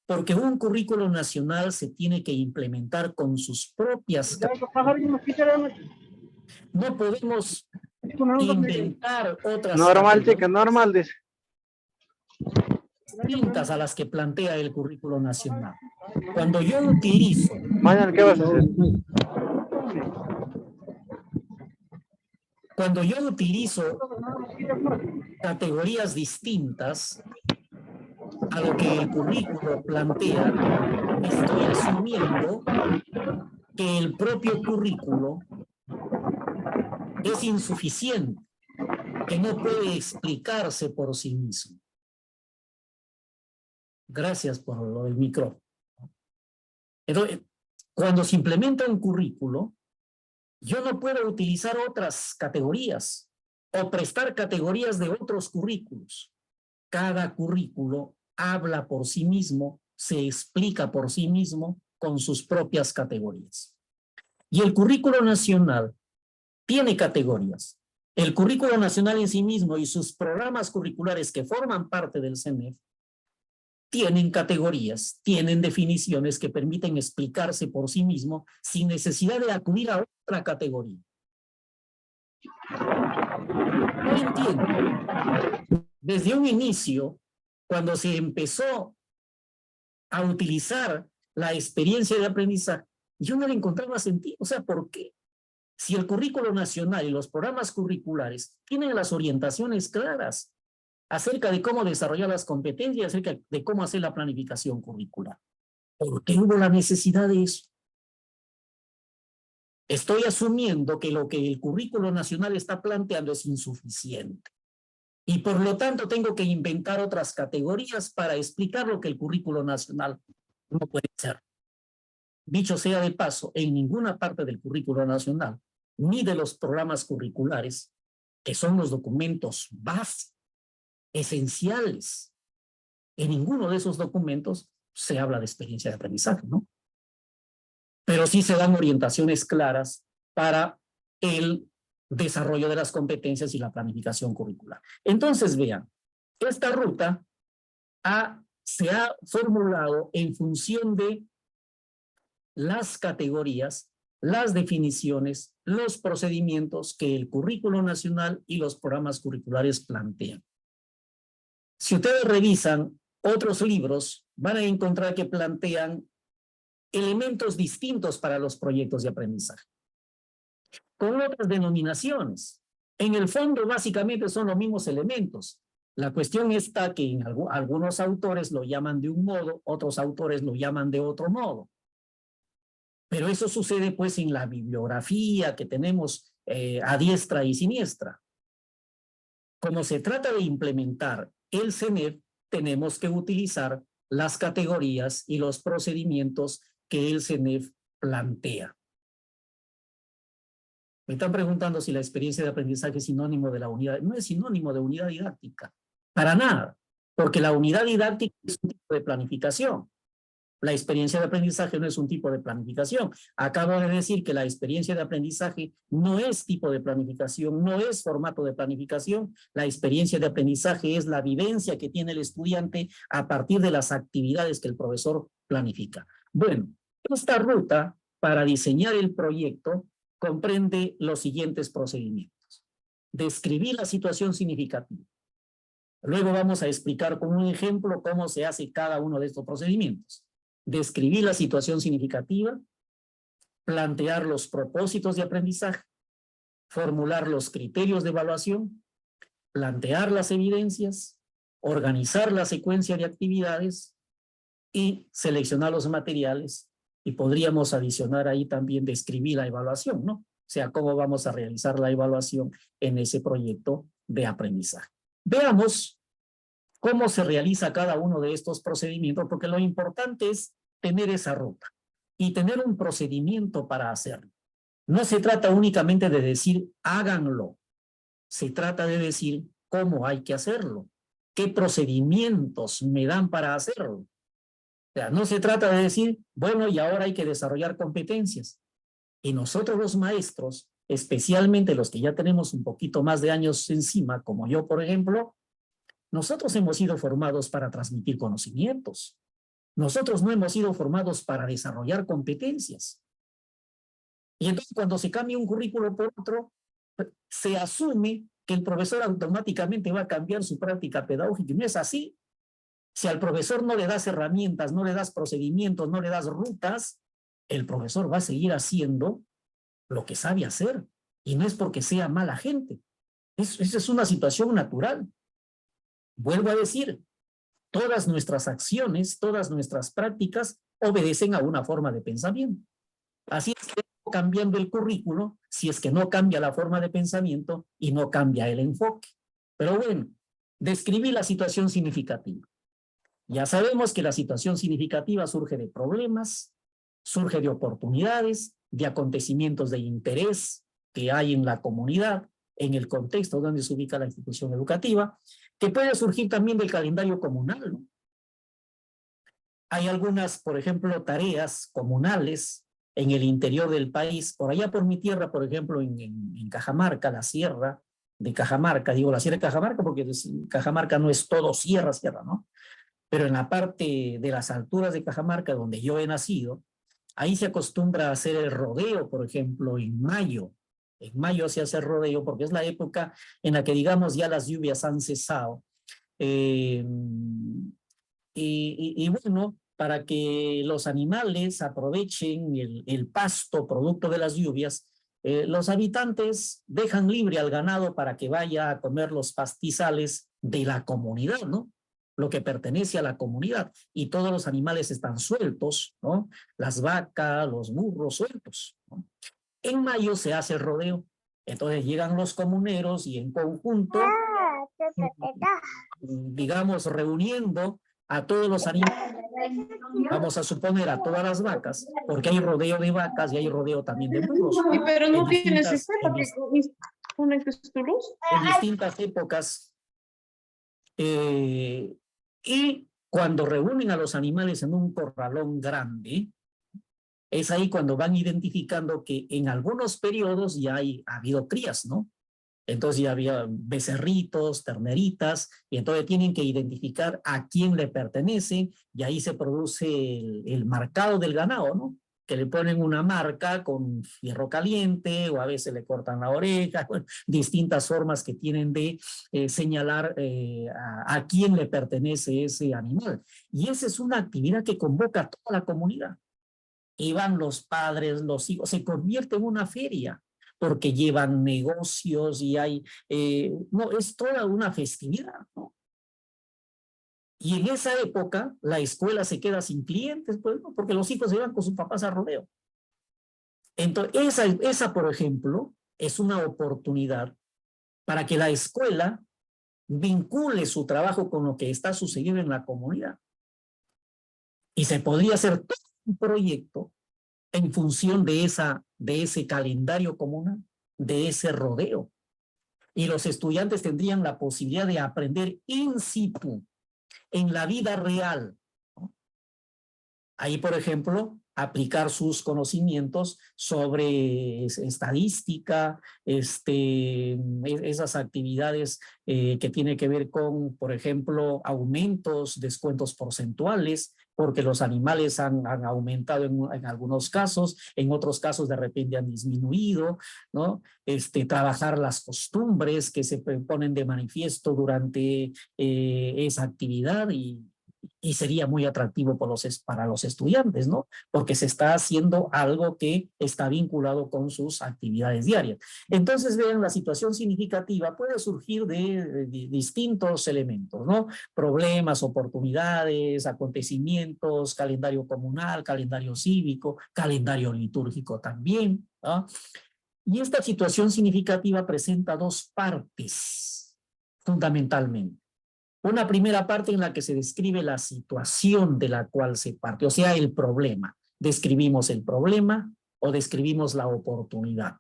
Porque un currículo nacional se tiene que implementar con sus propias capacidades. No podemos inventar otras Normal, chica, categorías normal, dice. distintas a las que plantea el currículo nacional. Cuando yo utilizo Mañana, ¿qué vas a hacer? Cuando yo utilizo categorías distintas a lo que el currículo plantea, estoy asumiendo que el propio currículo es insuficiente, que no puede explicarse por sí mismo. Gracias por lo del micrófono. Entonces, cuando se implementa un currículo, yo no puedo utilizar otras categorías o prestar categorías de otros currículos. Cada currículo habla por sí mismo, se explica por sí mismo con sus propias categorías. Y el currículo nacional tiene categorías. El currículo nacional en sí mismo y sus programas curriculares que forman parte del CNEF tienen categorías, tienen definiciones que permiten explicarse por sí mismo sin necesidad de acudir a otra categoría. No entiendo. Desde un inicio, cuando se empezó a utilizar la experiencia de aprendizaje, yo no le encontraba sentido. O sea, ¿por qué? Si el currículo nacional y los programas curriculares tienen las orientaciones claras acerca de cómo desarrollar las competencias, acerca de cómo hacer la planificación curricular. ¿Por qué hubo la necesidad de eso? Estoy asumiendo que lo que el currículo nacional está planteando es insuficiente. Y por lo tanto tengo que inventar otras categorías para explicar lo que el currículo nacional no puede ser. Dicho sea de paso, en ninguna parte del currículo nacional, ni de los programas curriculares, que son los documentos básicos, esenciales, en ninguno de esos documentos se habla de experiencia de aprendizaje, ¿no? Pero sí se dan orientaciones claras para el desarrollo de las competencias y la planificación curricular. Entonces, vean, esta ruta se ha formulado en función de las categorías, las definiciones, los procedimientos que el currículo nacional y los programas curriculares plantean. Si ustedes revisan otros libros, van a encontrar que plantean elementos distintos para los proyectos de aprendizaje, con otras denominaciones. En el fondo, básicamente son los mismos elementos. La cuestión está que en algunos autores lo llaman de un modo, otros autores lo llaman de otro modo. Pero eso sucede pues en la bibliografía que tenemos a diestra y siniestra. Como se trata de implementar el CNEF, tenemos que utilizar las categorías y los procedimientos que el CNEF plantea. Me están preguntando si la experiencia de aprendizaje es sinónimo de la unidad. No es sinónimo de unidad didáctica, para nada, porque la unidad didáctica es un tipo de planificación. La experiencia de aprendizaje no es un tipo de planificación. Acabo de decir que la experiencia de aprendizaje no es tipo de planificación, no es formato de planificación. La experiencia de aprendizaje es la vivencia que tiene el estudiante a partir de las actividades que el profesor planifica. Bueno, esta ruta para diseñar el proyecto comprende los siguientes procedimientos. Describir la situación significativa. Luego vamos a explicar con un ejemplo cómo se hace cada uno de estos procedimientos. Describir la situación significativa, plantear los propósitos de aprendizaje, formular los criterios de evaluación, plantear las evidencias, organizar la secuencia de actividades y seleccionar los materiales. Y podríamos adicionar ahí también describir la evaluación, ¿no? O sea, cómo vamos a realizar la evaluación en ese proyecto de aprendizaje. Veamos cómo se realiza cada uno de estos procedimientos, porque lo importante es tener esa ruta y tener un procedimiento para hacerlo. No se trata únicamente de decir háganlo, se trata de decir cómo hay que hacerlo, qué procedimientos me dan para hacerlo. O sea, no se trata de decir, bueno, y ahora hay que desarrollar competencias. Y nosotros los maestros, especialmente los que ya tenemos un poquito más de años encima, como yo, por ejemplo, nosotros hemos sido formados para transmitir conocimientos. Nosotros no hemos sido formados para desarrollar competencias. Y entonces cuando se cambia un currículo por otro, se asume que el profesor automáticamente va a cambiar su práctica pedagógica. Y no es así. Si al profesor no le das herramientas, no le das procedimientos, no le das rutas, el profesor va a seguir haciendo lo que sabe hacer. Y no es porque sea mala gente. Esa es una situación natural. Vuelvo a decir, todas nuestras acciones, todas nuestras prácticas obedecen a una forma de pensamiento. Así es que cambiando el currículo, si es que no cambia la forma de pensamiento y no cambia el enfoque. Pero bueno, describí la situación significativa. Ya sabemos que la situación significativa surge de problemas, surge de oportunidades, de acontecimientos de interés que hay en la comunidad, en el contexto donde se ubica la institución educativa, que puede surgir también del calendario comunal, ¿no? Hay algunas, por ejemplo, tareas comunales en el interior del país, por allá por mi tierra, por ejemplo, en Cajamarca, la sierra de Cajamarca, digo la sierra de Cajamarca porque Cajamarca no es todo sierra, ¿no? Pero en la parte de las alturas de Cajamarca, donde yo he nacido, ahí se acostumbra a hacer el rodeo, por ejemplo, en mayo. En mayo se hace el rodeo porque es la época en la que, digamos, ya las lluvias han cesado. Y bueno, para que los animales aprovechen el pasto producto de las lluvias, los habitantes dejan libre al ganado para que vaya a comer los pastizales de la comunidad, ¿no? Lo que pertenece a la comunidad. Y todos los animales están sueltos, ¿no? Las vacas, los burros sueltos, ¿no? En mayo se hace el rodeo. Entonces llegan los comuneros y en conjunto, digamos, reuniendo a todos los animales, vamos a suponer a todas las vacas, porque hay rodeo de vacas y hay rodeo también de burros. Pero no tienes En distintas épocas. Y cuando reúnen a los animales en un corralón grande, es ahí cuando van identificando que en algunos periodos ya ha habido crías, ¿no? Entonces ya había becerritos, terneritas, y entonces tienen que identificar a quién le pertenece, y ahí se produce el marcado del ganado, ¿no? Que le ponen una marca con fierro caliente, o a veces le cortan la oreja, bueno, distintas formas que tienen de señalar a quién le pertenece ese animal. Y esa es una actividad que convoca a toda la comunidad. Y van los padres, los hijos, se convierte en una feria, porque llevan negocios y hay, no, es toda una festividad, ¿no? Y en esa época la escuela se queda sin clientes, pues, ¿no? Porque los hijos se van con sus papás a rodeo. Entonces, esa, por ejemplo, es una oportunidad para que la escuela vincule su trabajo con lo que está sucediendo en la comunidad. Y se podría hacer todo un proyecto en función de ese calendario comunal, de ese rodeo. Y los estudiantes tendrían la posibilidad de aprender in situ, en la vida real, ¿no? Ahí, por ejemplo, aplicar sus conocimientos sobre estadística, esas actividades que tienen que ver con, por ejemplo, aumentos, descuentos porcentuales, porque los animales han aumentado en algunos casos, en otros casos de repente han disminuido, ¿no? Trabajar las costumbres que se ponen de manifiesto durante esa actividad y sería muy atractivo para los estudiantes, ¿no? Porque se está haciendo algo que está vinculado con sus actividades diarias. Entonces, vean, la situación significativa puede surgir de distintos elementos, ¿no? Problemas, oportunidades, acontecimientos, calendario comunal, calendario cívico, calendario litúrgico también, ¿no? Y esta situación significativa presenta dos partes, fundamentalmente. Una primera parte en la que se describe la situación de la cual se parte, o sea, el problema. Describimos el problema o describimos la oportunidad.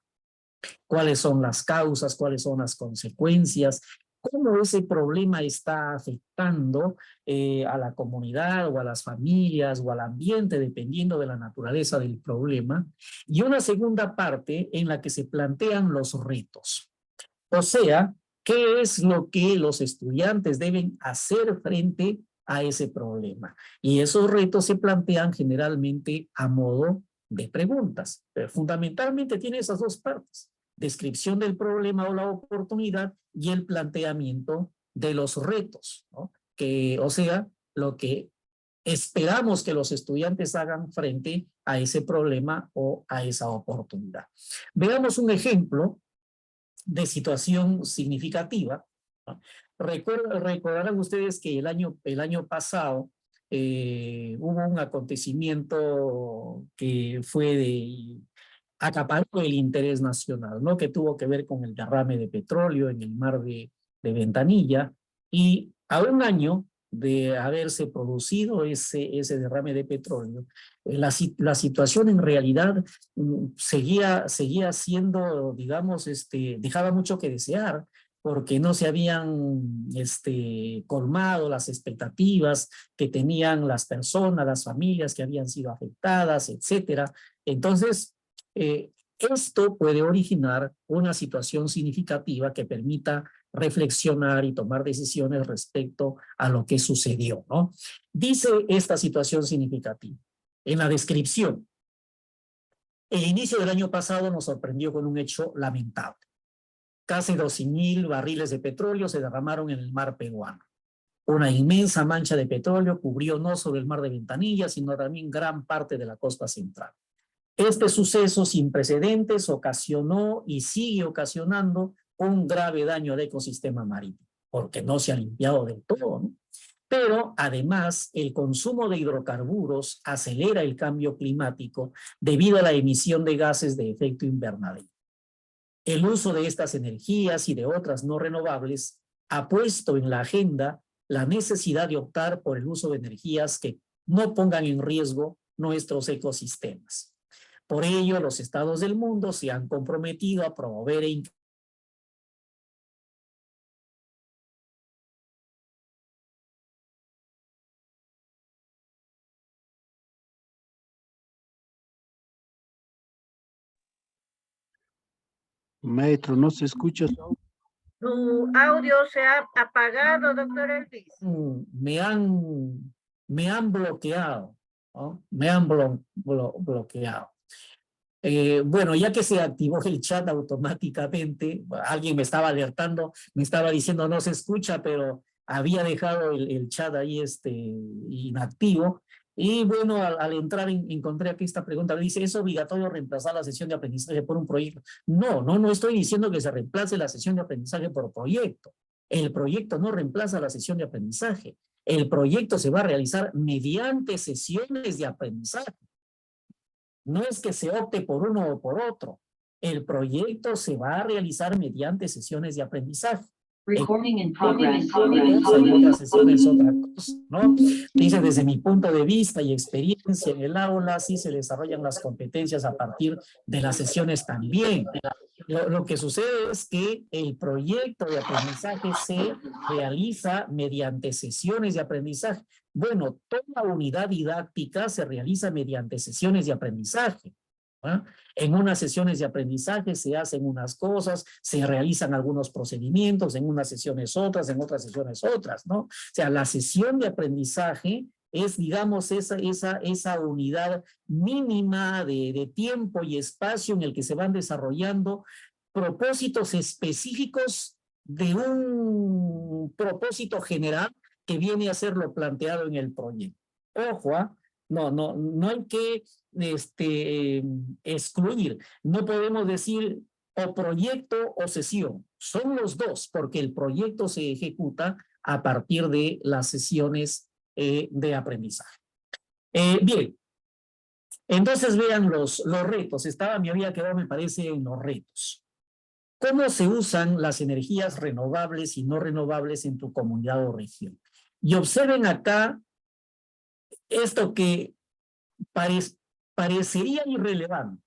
¿Cuáles son las causas? ¿Cuáles son las consecuencias? cómo ese problema está afectando a la comunidad o a las familias o al ambiente, dependiendo de la naturaleza del problema. Y una segunda parte en la que se plantean los retos. O sea, ¿qué es lo que los estudiantes deben hacer frente a ese problema? Y esos retos se plantean generalmente a modo de preguntas. Pero fundamentalmente tiene esas dos partes: descripción del problema o la oportunidad y el planteamiento de los retos, ¿no? O sea, lo que esperamos que los estudiantes hagan frente a ese problema o a esa oportunidad. Veamos un ejemplo de situación significativa, ¿no? Recordarán ustedes que el año pasado hubo un acontecimiento que fue acaparó el interés nacional, ¿no? Que tuvo que ver con el derrame de petróleo en el mar de Ventanilla, y a un año de haberse producido ese derrame de petróleo, la situación en realidad seguía siendo, digamos, dejaba mucho que desear, porque no se habían colmado las expectativas que tenían las personas, las familias que habían sido afectadas, etcétera. Entonces, esto puede originar una situación significativa que permita reflexionar y tomar decisiones respecto a lo que sucedió, ¿no? Dice esta situación significativa en la descripción: el inicio del año pasado nos sorprendió con un hecho lamentable. Casi 12.000 barriles de petróleo se derramaron en el mar peruano. Una inmensa mancha de petróleo cubrió no solo el mar de Ventanilla, sino también gran parte de la costa central. Este suceso sin precedentes ocasionó y sigue ocasionando un grave daño al ecosistema marítimo, porque no se ha limpiado del todo, ¿no? Pero además el consumo de hidrocarburos acelera el cambio climático debido a la emisión de gases de efecto invernadero. El uso de estas energías y de otras no renovables ha puesto en la agenda la necesidad de optar por el uso de energías que no pongan en riesgo nuestros ecosistemas. Por ello, los estados del mundo se han comprometido a promover Maestro, no se escucha. Su audio se ha apagado, doctor Elvis. me han bloqueado, ¿no? Me han bloqueado. Bueno, ya que se activó el chat automáticamente, alguien me estaba alertando, me estaba diciendo no se escucha, pero había dejado el chat ahí inactivo. Y bueno, al entrar encontré aquí esta pregunta, dice: ¿es obligatorio reemplazar la sesión de aprendizaje por un proyecto? No estoy diciendo que se reemplace la sesión de aprendizaje por proyecto. El proyecto no reemplaza la sesión de aprendizaje. El proyecto se va a realizar mediante sesiones de aprendizaje. No es que se opte por uno o por otro. El proyecto se va a realizar mediante sesiones de aprendizaje. Recording in progress. Otra sesión es otra cosa, ¿no? Dice: desde mi punto de vista y experiencia en el aula, sí se desarrollan las competencias a partir de las sesiones también. Lo que sucede es que el proyecto de aprendizaje se realiza mediante sesiones de aprendizaje. Bueno, toda unidad didáctica se realiza mediante sesiones de aprendizaje, ¿no? En unas sesiones de aprendizaje se hacen unas cosas, se realizan algunos procedimientos, en unas sesiones otras, en otras sesiones otras, ¿no? O sea, la sesión de aprendizaje es, digamos, esa unidad mínima de tiempo y espacio en el que se van desarrollando propósitos específicos de un propósito general que viene a ser lo planteado en el proyecto. Ojo, no hay que excluir. No podemos decir o proyecto o sesión. Son los dos, porque el proyecto se ejecuta a partir de las sesiones de aprendizaje. Bien, entonces vean los retos. Me había quedado, me parece, en los retos. ¿Cómo se usan las energías renovables y no renovables en tu comunidad o región? Y observen acá esto que parecería irrelevante.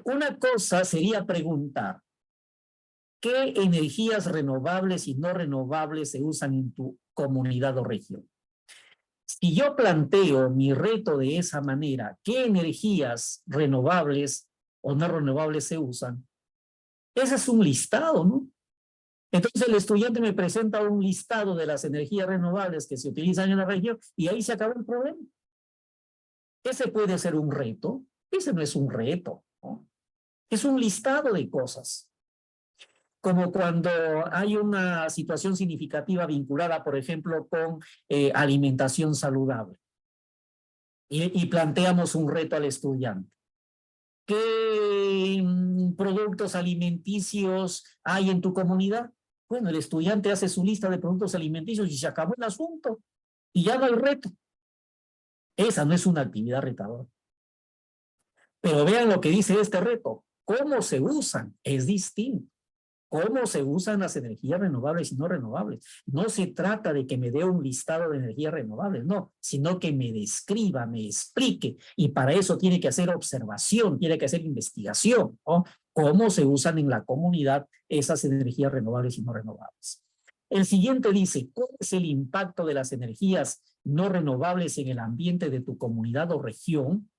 Una cosa sería preguntar: ¿qué energías renovables y no renovables se usan en tu comunidad o región? Si yo planteo mi reto de esa manera, ¿qué energías renovables o no renovables se usan? Ese es un listado, ¿no? Entonces el estudiante me presenta un listado de las energías renovables que se utilizan en la región y ahí se acabó el problema. Ese puede ser un reto, ese no es un reto, ¿no? Es un listado de cosas. Como cuando hay una situación significativa vinculada, por ejemplo, con alimentación saludable. Y planteamos un reto al estudiante. ¿Qué productos alimenticios hay en tu comunidad? Bueno, el estudiante hace su lista de productos alimenticios y se acabó el asunto. Y ya no hay reto. Esa no es una actividad retadora. Pero vean lo que dice este reto. ¿Cómo se usan? Es distinto. ¿Cómo se usan las energías renovables y no renovables? No se trata de que me dé un listado de energías renovables, no, sino que me describa, me explique, y para eso tiene que hacer observación, tiene que hacer investigación, ¿no? ¿Cómo se usan en la comunidad esas energías renovables y no renovables? El siguiente dice, ¿cuál es el impacto de las energías no renovables en el ambiente de tu comunidad o región?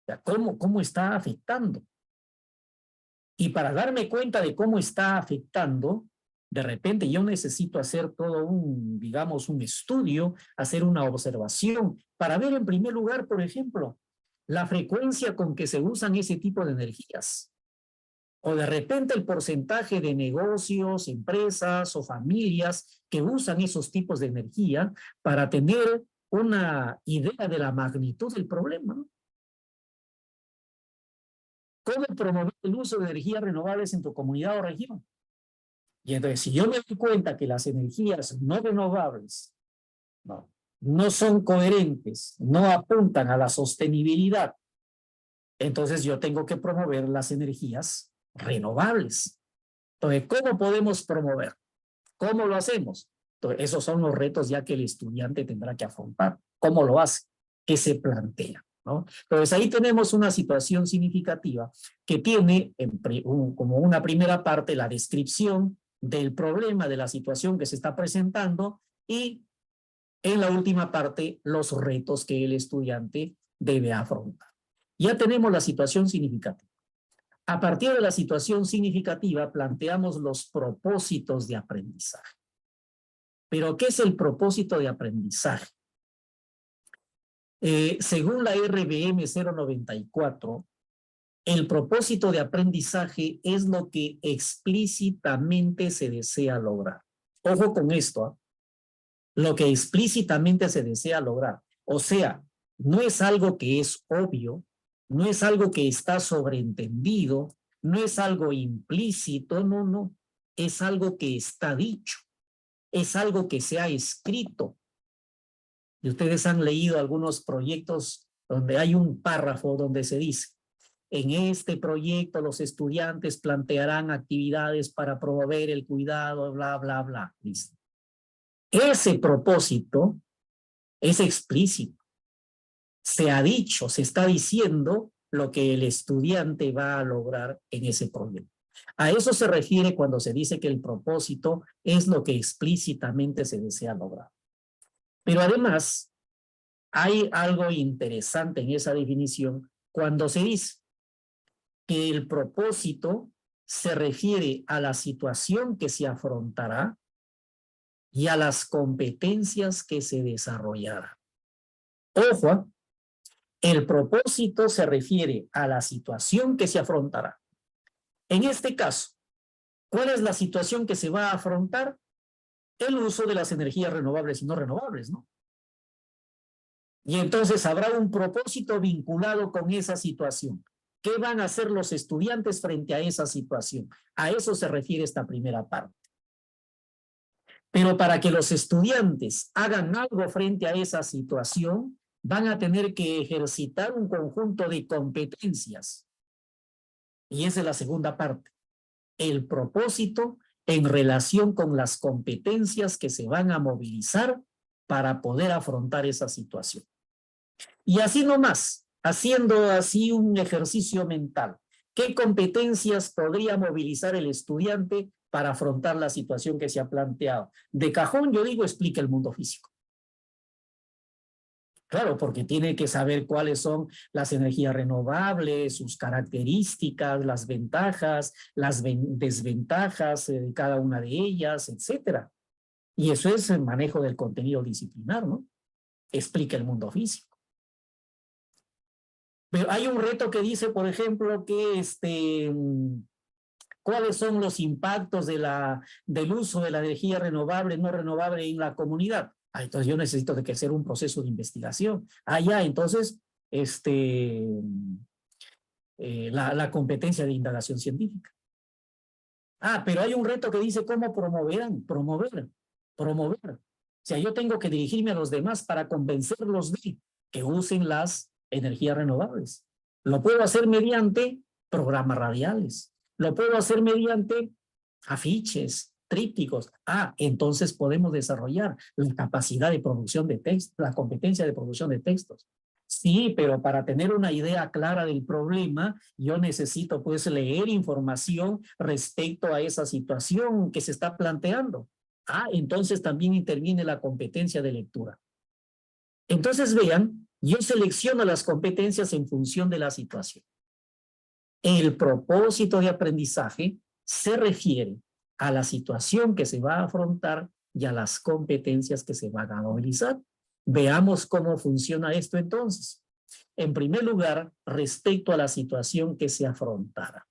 O sea, ¿cómo está afectando? Y para darme cuenta de cómo está afectando, de repente yo necesito hacer todo un, digamos, un estudio, hacer una observación, para ver en primer lugar, por ejemplo, la frecuencia con que se usan ese tipo de energías. O de repente el porcentaje de negocios, empresas o familias que usan esos tipos de energía para tener una idea de la magnitud del problema, ¿no? ¿Cómo promover el uso de energías renovables en tu comunidad o región? Y entonces, si yo me doy cuenta que las energías no renovables no son coherentes, no apuntan a la sostenibilidad, entonces yo tengo que promover las energías renovables. Entonces, ¿cómo podemos promover? ¿Cómo lo hacemos? Entonces, esos son los retos ya que el estudiante tendrá que afrontar. ¿Cómo lo hace? ¿Qué se plantea? ¿No? Entonces ahí tenemos una situación significativa que tiene como una primera parte la descripción del problema, de la situación que se está presentando y en la última parte los retos que el estudiante debe afrontar. Ya tenemos la situación significativa. A partir de la situación significativa planteamos los propósitos de aprendizaje. ¿Pero qué es el propósito de aprendizaje? Según la RBM 094, el propósito de aprendizaje es lo que explícitamente se desea lograr. Ojo con esto, ¿eh? Lo que explícitamente se desea lograr. O sea, no es algo que es obvio, no es algo que está sobreentendido, no es algo implícito, no. Es algo que está dicho, es algo que se ha escrito. Y ustedes han leído algunos proyectos donde hay un párrafo donde se dice, en este proyecto los estudiantes plantearán actividades para promover el cuidado, bla, bla, bla. Listo. Ese propósito es explícito. Se ha dicho, se está diciendo lo que el estudiante va a lograr en ese proyecto. A eso se refiere cuando se dice que el propósito es lo que explícitamente se desea lograr. Pero además, hay algo interesante en esa definición cuando se dice que el propósito se refiere a la situación que se afrontará y a las competencias que se desarrollarán. Ojo, el propósito se refiere a la situación que se afrontará. En este caso, ¿cuál es la situación que se va a afrontar? El uso de las energías renovables y no renovables, ¿no? Y entonces habrá un propósito vinculado con esa situación. ¿Qué van a hacer los estudiantes frente a esa situación? A eso se refiere esta primera parte. Pero para que los estudiantes hagan algo frente a esa situación, van a tener que ejercitar un conjunto de competencias. Y esa es la segunda parte. El propósito en relación con las competencias que se van a movilizar para poder afrontar esa situación. Y así nomás, haciendo así un ejercicio mental. ¿Qué competencias podría movilizar el estudiante para afrontar la situación que se ha planteado? De cajón, yo digo, explica el mundo físico. Claro, porque tiene que saber cuáles son las energías renovables, sus características, las ventajas, las desventajas de cada una de ellas, etcétera. Y eso es el manejo del contenido disciplinar, ¿no? Explica el mundo físico. Pero hay un reto que dice, por ejemplo, que ¿cuáles son los impactos del uso de la energía renovable, no renovable en la comunidad? Entonces yo necesito que hacer un proceso de investigación. Entonces, la competencia de indagación científica. Pero hay un reto que dice cómo promover. O sea, yo tengo que dirigirme a los demás para convencerlos de que usen las energías renovables. Lo puedo hacer mediante programas radiales. Lo puedo hacer mediante afiches, trípticos. Entonces podemos desarrollar la capacidad de producción de textos, la competencia de producción de textos. Sí, pero para tener una idea clara del problema, yo necesito pues leer información respecto a esa situación que se está planteando. Entonces también interviene la competencia de lectura. Entonces vean, yo selecciono las competencias en función de la situación. El propósito de aprendizaje se refiere a la situación que se va a afrontar y a las competencias que se van a movilizar. Veamos cómo funciona esto entonces. En primer lugar, respecto a la situación que se afrontara.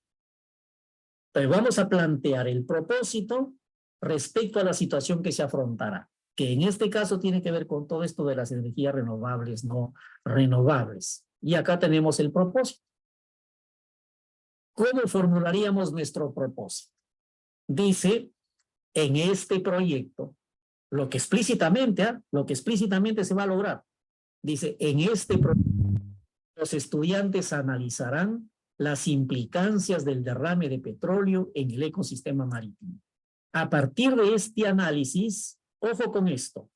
Entonces vamos a plantear el propósito respecto a la situación que se afrontará, que en este caso tiene que ver con todo esto de las energías renovables, no renovables. Y acá tenemos el propósito. ¿Cómo formularíamos nuestro propósito? Dice, en este proyecto, lo que explícitamente se va a lograr. Dice, en este proyecto, los estudiantes analizarán las implicancias del derrame de petróleo en el ecosistema marítimo. A partir de este análisis, ojo con esto,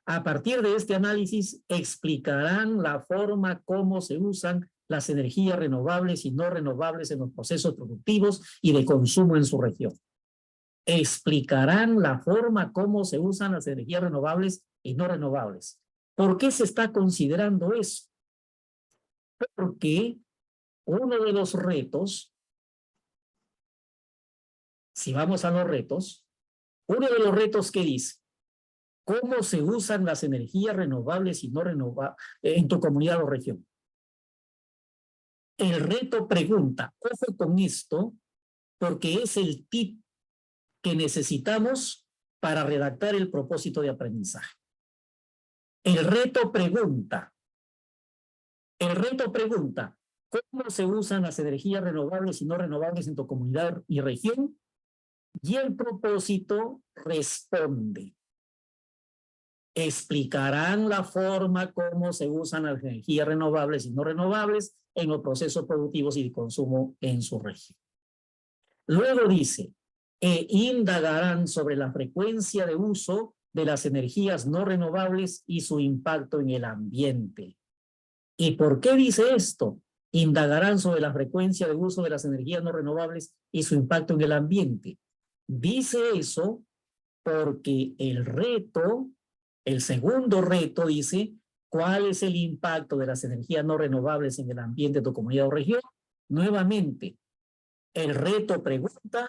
a partir de este análisis explicarán la forma como se usan las energías renovables y no renovables en los procesos productivos y de consumo en su región. Explicarán la forma como se usan las energías renovables y no renovables. ¿Por qué se está considerando eso? Porque uno de los retos, si vamos a los retos, uno de los retos que dice, ¿cómo se usan las energías renovables y no renovables en tu comunidad o región? El reto pregunta, ojo con esto, porque es el tip que necesitamos para redactar el propósito de aprendizaje. El reto pregunta, ¿cómo se usan las energías renovables y no renovables en tu comunidad y región? Y el propósito responde. Explicarán la forma como se usan las energías renovables y no renovables en los procesos productivos y de consumo en su región. Luego dice, indagarán sobre la frecuencia de uso de las energías no renovables y su impacto en el ambiente. ¿Y por qué dice esto? Indagarán sobre la frecuencia de uso de las energías no renovables y su impacto en el ambiente. Dice eso porque el segundo reto dice, ¿cuál es el impacto de las energías no renovables en el ambiente de tu comunidad o región? Nuevamente, el reto pregunta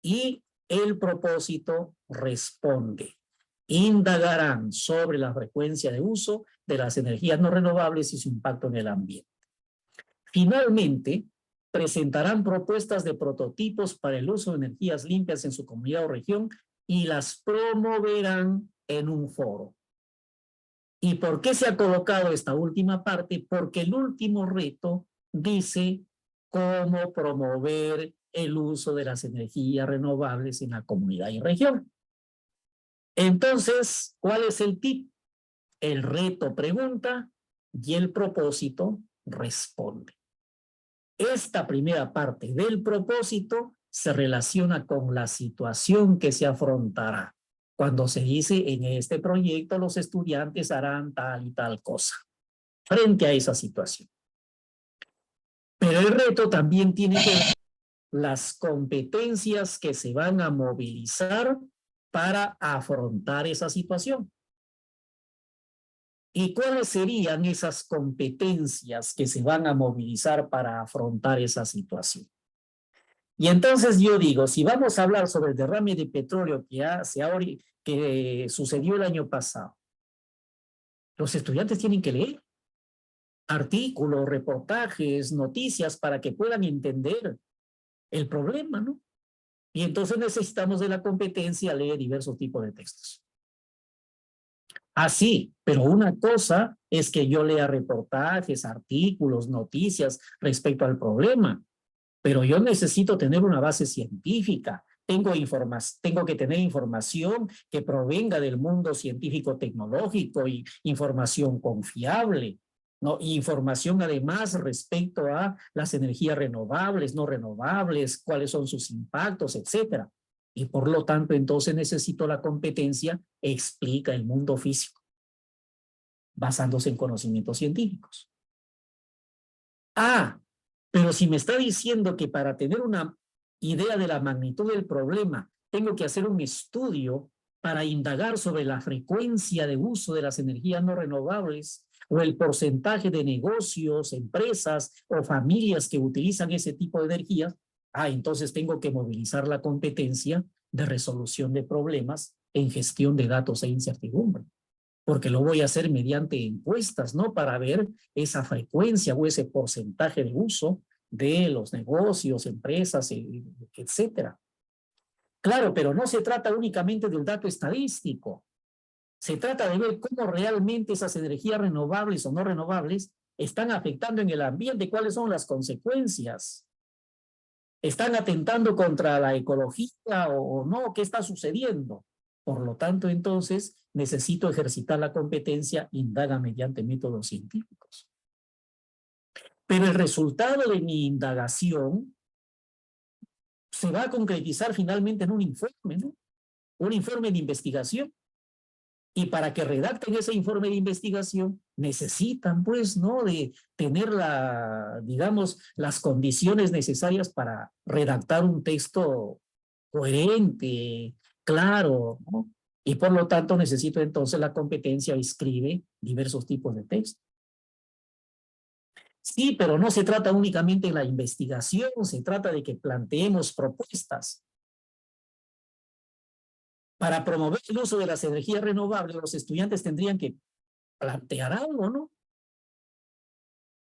y el propósito responde. Indagarán sobre la frecuencia de uso de las energías no renovables y su impacto en el ambiente. Finalmente, presentarán propuestas de prototipos para el uso de energías limpias en su comunidad o región y las promoverán en un foro. ¿Y por qué se ha colocado esta última parte? Porque el último reto dice cómo promover el uso de las energías renovables en la comunidad y región. Entonces, ¿cuál es el tip? El reto pregunta y el propósito responde. Esta primera parte del propósito se relaciona con la situación que se afrontará. Cuando se dice en este proyecto los estudiantes harán tal y tal cosa frente a esa situación. Pero el reto también tiene que ver las competencias que se van a movilizar para afrontar esa situación. ¿Y cuáles serían esas competencias que se van a movilizar para afrontar esa situación? Y entonces yo digo, si vamos a hablar sobre el derrame de petróleo que sucedió el año pasado, los estudiantes tienen que leer artículos, reportajes, noticias para que puedan entender el problema, ¿no? Y entonces necesitamos de la competencia leer diversos tipos de textos. Así, pero una cosa es que yo lea reportajes, artículos, noticias respecto al problema, pero yo necesito tener una base científica. Tengo que tener información que provenga del mundo científico-tecnológico y información confiable, ¿no? Y información además respecto a las energías renovables, no renovables, cuáles son sus impactos, etcétera. Y por lo tanto, entonces necesito la competencia, explica el mundo físico, basándose en conocimientos científicos. Ah, pero si me está diciendo que para tener una idea de la magnitud del problema, tengo que hacer un estudio para indagar sobre la frecuencia de uso de las energías no renovables o el porcentaje de negocios, empresas o familias que utilizan ese tipo de energías, entonces tengo que movilizar la competencia de resolución de problemas en gestión de datos e incertidumbre, porque lo voy a hacer mediante encuestas, ¿no? Para ver esa frecuencia o ese porcentaje de uso de los negocios, empresas, etcétera. Claro, pero no se trata únicamente del dato estadístico. Se trata de ver cómo realmente esas energías renovables o no renovables están afectando en el ambiente, cuáles son las consecuencias. ¿Están atentando contra la ecología o no? ¿Qué está sucediendo? Por lo tanto, entonces, necesito ejercitar la competencia, indaga mediante métodos científicos. Pero el resultado de mi indagación se va a concretizar finalmente en un informe, ¿no? Un informe de investigación. Y para que redacten ese informe de investigación, necesitan, pues, ¿no? De tener digamos, las condiciones necesarias para redactar un texto coherente, claro, ¿no? Y por lo tanto necesito entonces la competencia, escribe diversos tipos de textos. Sí, pero no se trata únicamente de la investigación, se trata de que planteemos propuestas. Para promover el uso de las energías renovables, los estudiantes tendrían que plantear algo, ¿no?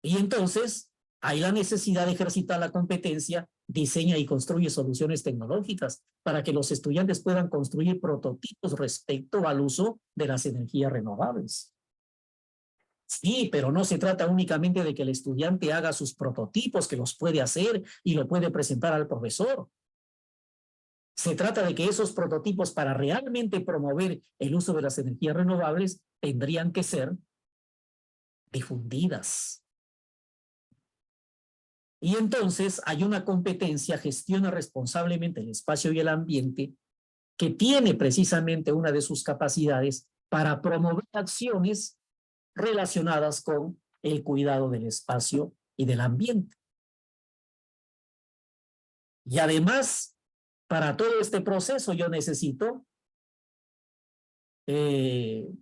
Y entonces hay la necesidad de ejercitar la competencia, diseña y construye soluciones tecnológicas para que los estudiantes puedan construir prototipos respecto al uso de las energías renovables. Sí, pero no se trata únicamente de que el estudiante haga sus prototipos, que los puede hacer y lo puede presentar al profesor. Se trata de que esos prototipos, para realmente promover el uso de las energías renovables, tendrían que ser difundidas. Y entonces hay una competencia, gestiona responsablemente el espacio y el ambiente, que tiene precisamente una de sus capacidades para promover acciones relacionadas con el cuidado del espacio y del ambiente. Y además, para todo este proceso yo necesito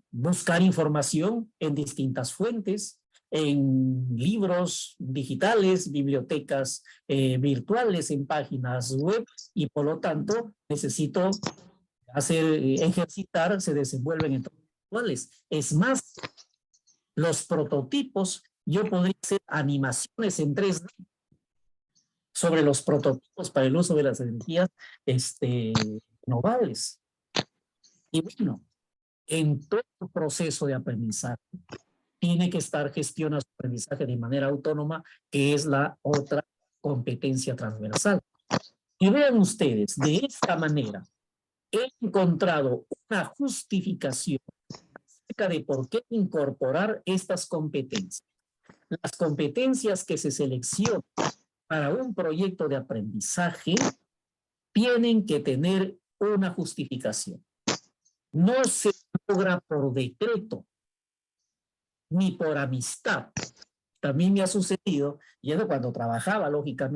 buscar información en distintas fuentes, en libros digitales, bibliotecas virtuales, en páginas web, y por lo tanto necesito ejercitar, se desenvuelven en entornos virtuales. Es más, los prototipos, yo podría hacer animaciones en 3D sobre los prototipos para el uso de las energías renovables. Y bueno, en todo proceso de aprendizaje tiene que estar gestionando su aprendizaje de manera autónoma, que es la otra competencia transversal. Y vean ustedes, de esta manera he encontrado una justificación acerca de por qué incorporar estas competencias. Las competencias que se seleccionan para un proyecto de aprendizaje tienen que tener una justificación. No se logra por decreto ni por amistad. también me ha sucedido, y eso cuando trabajaba, lógicamente,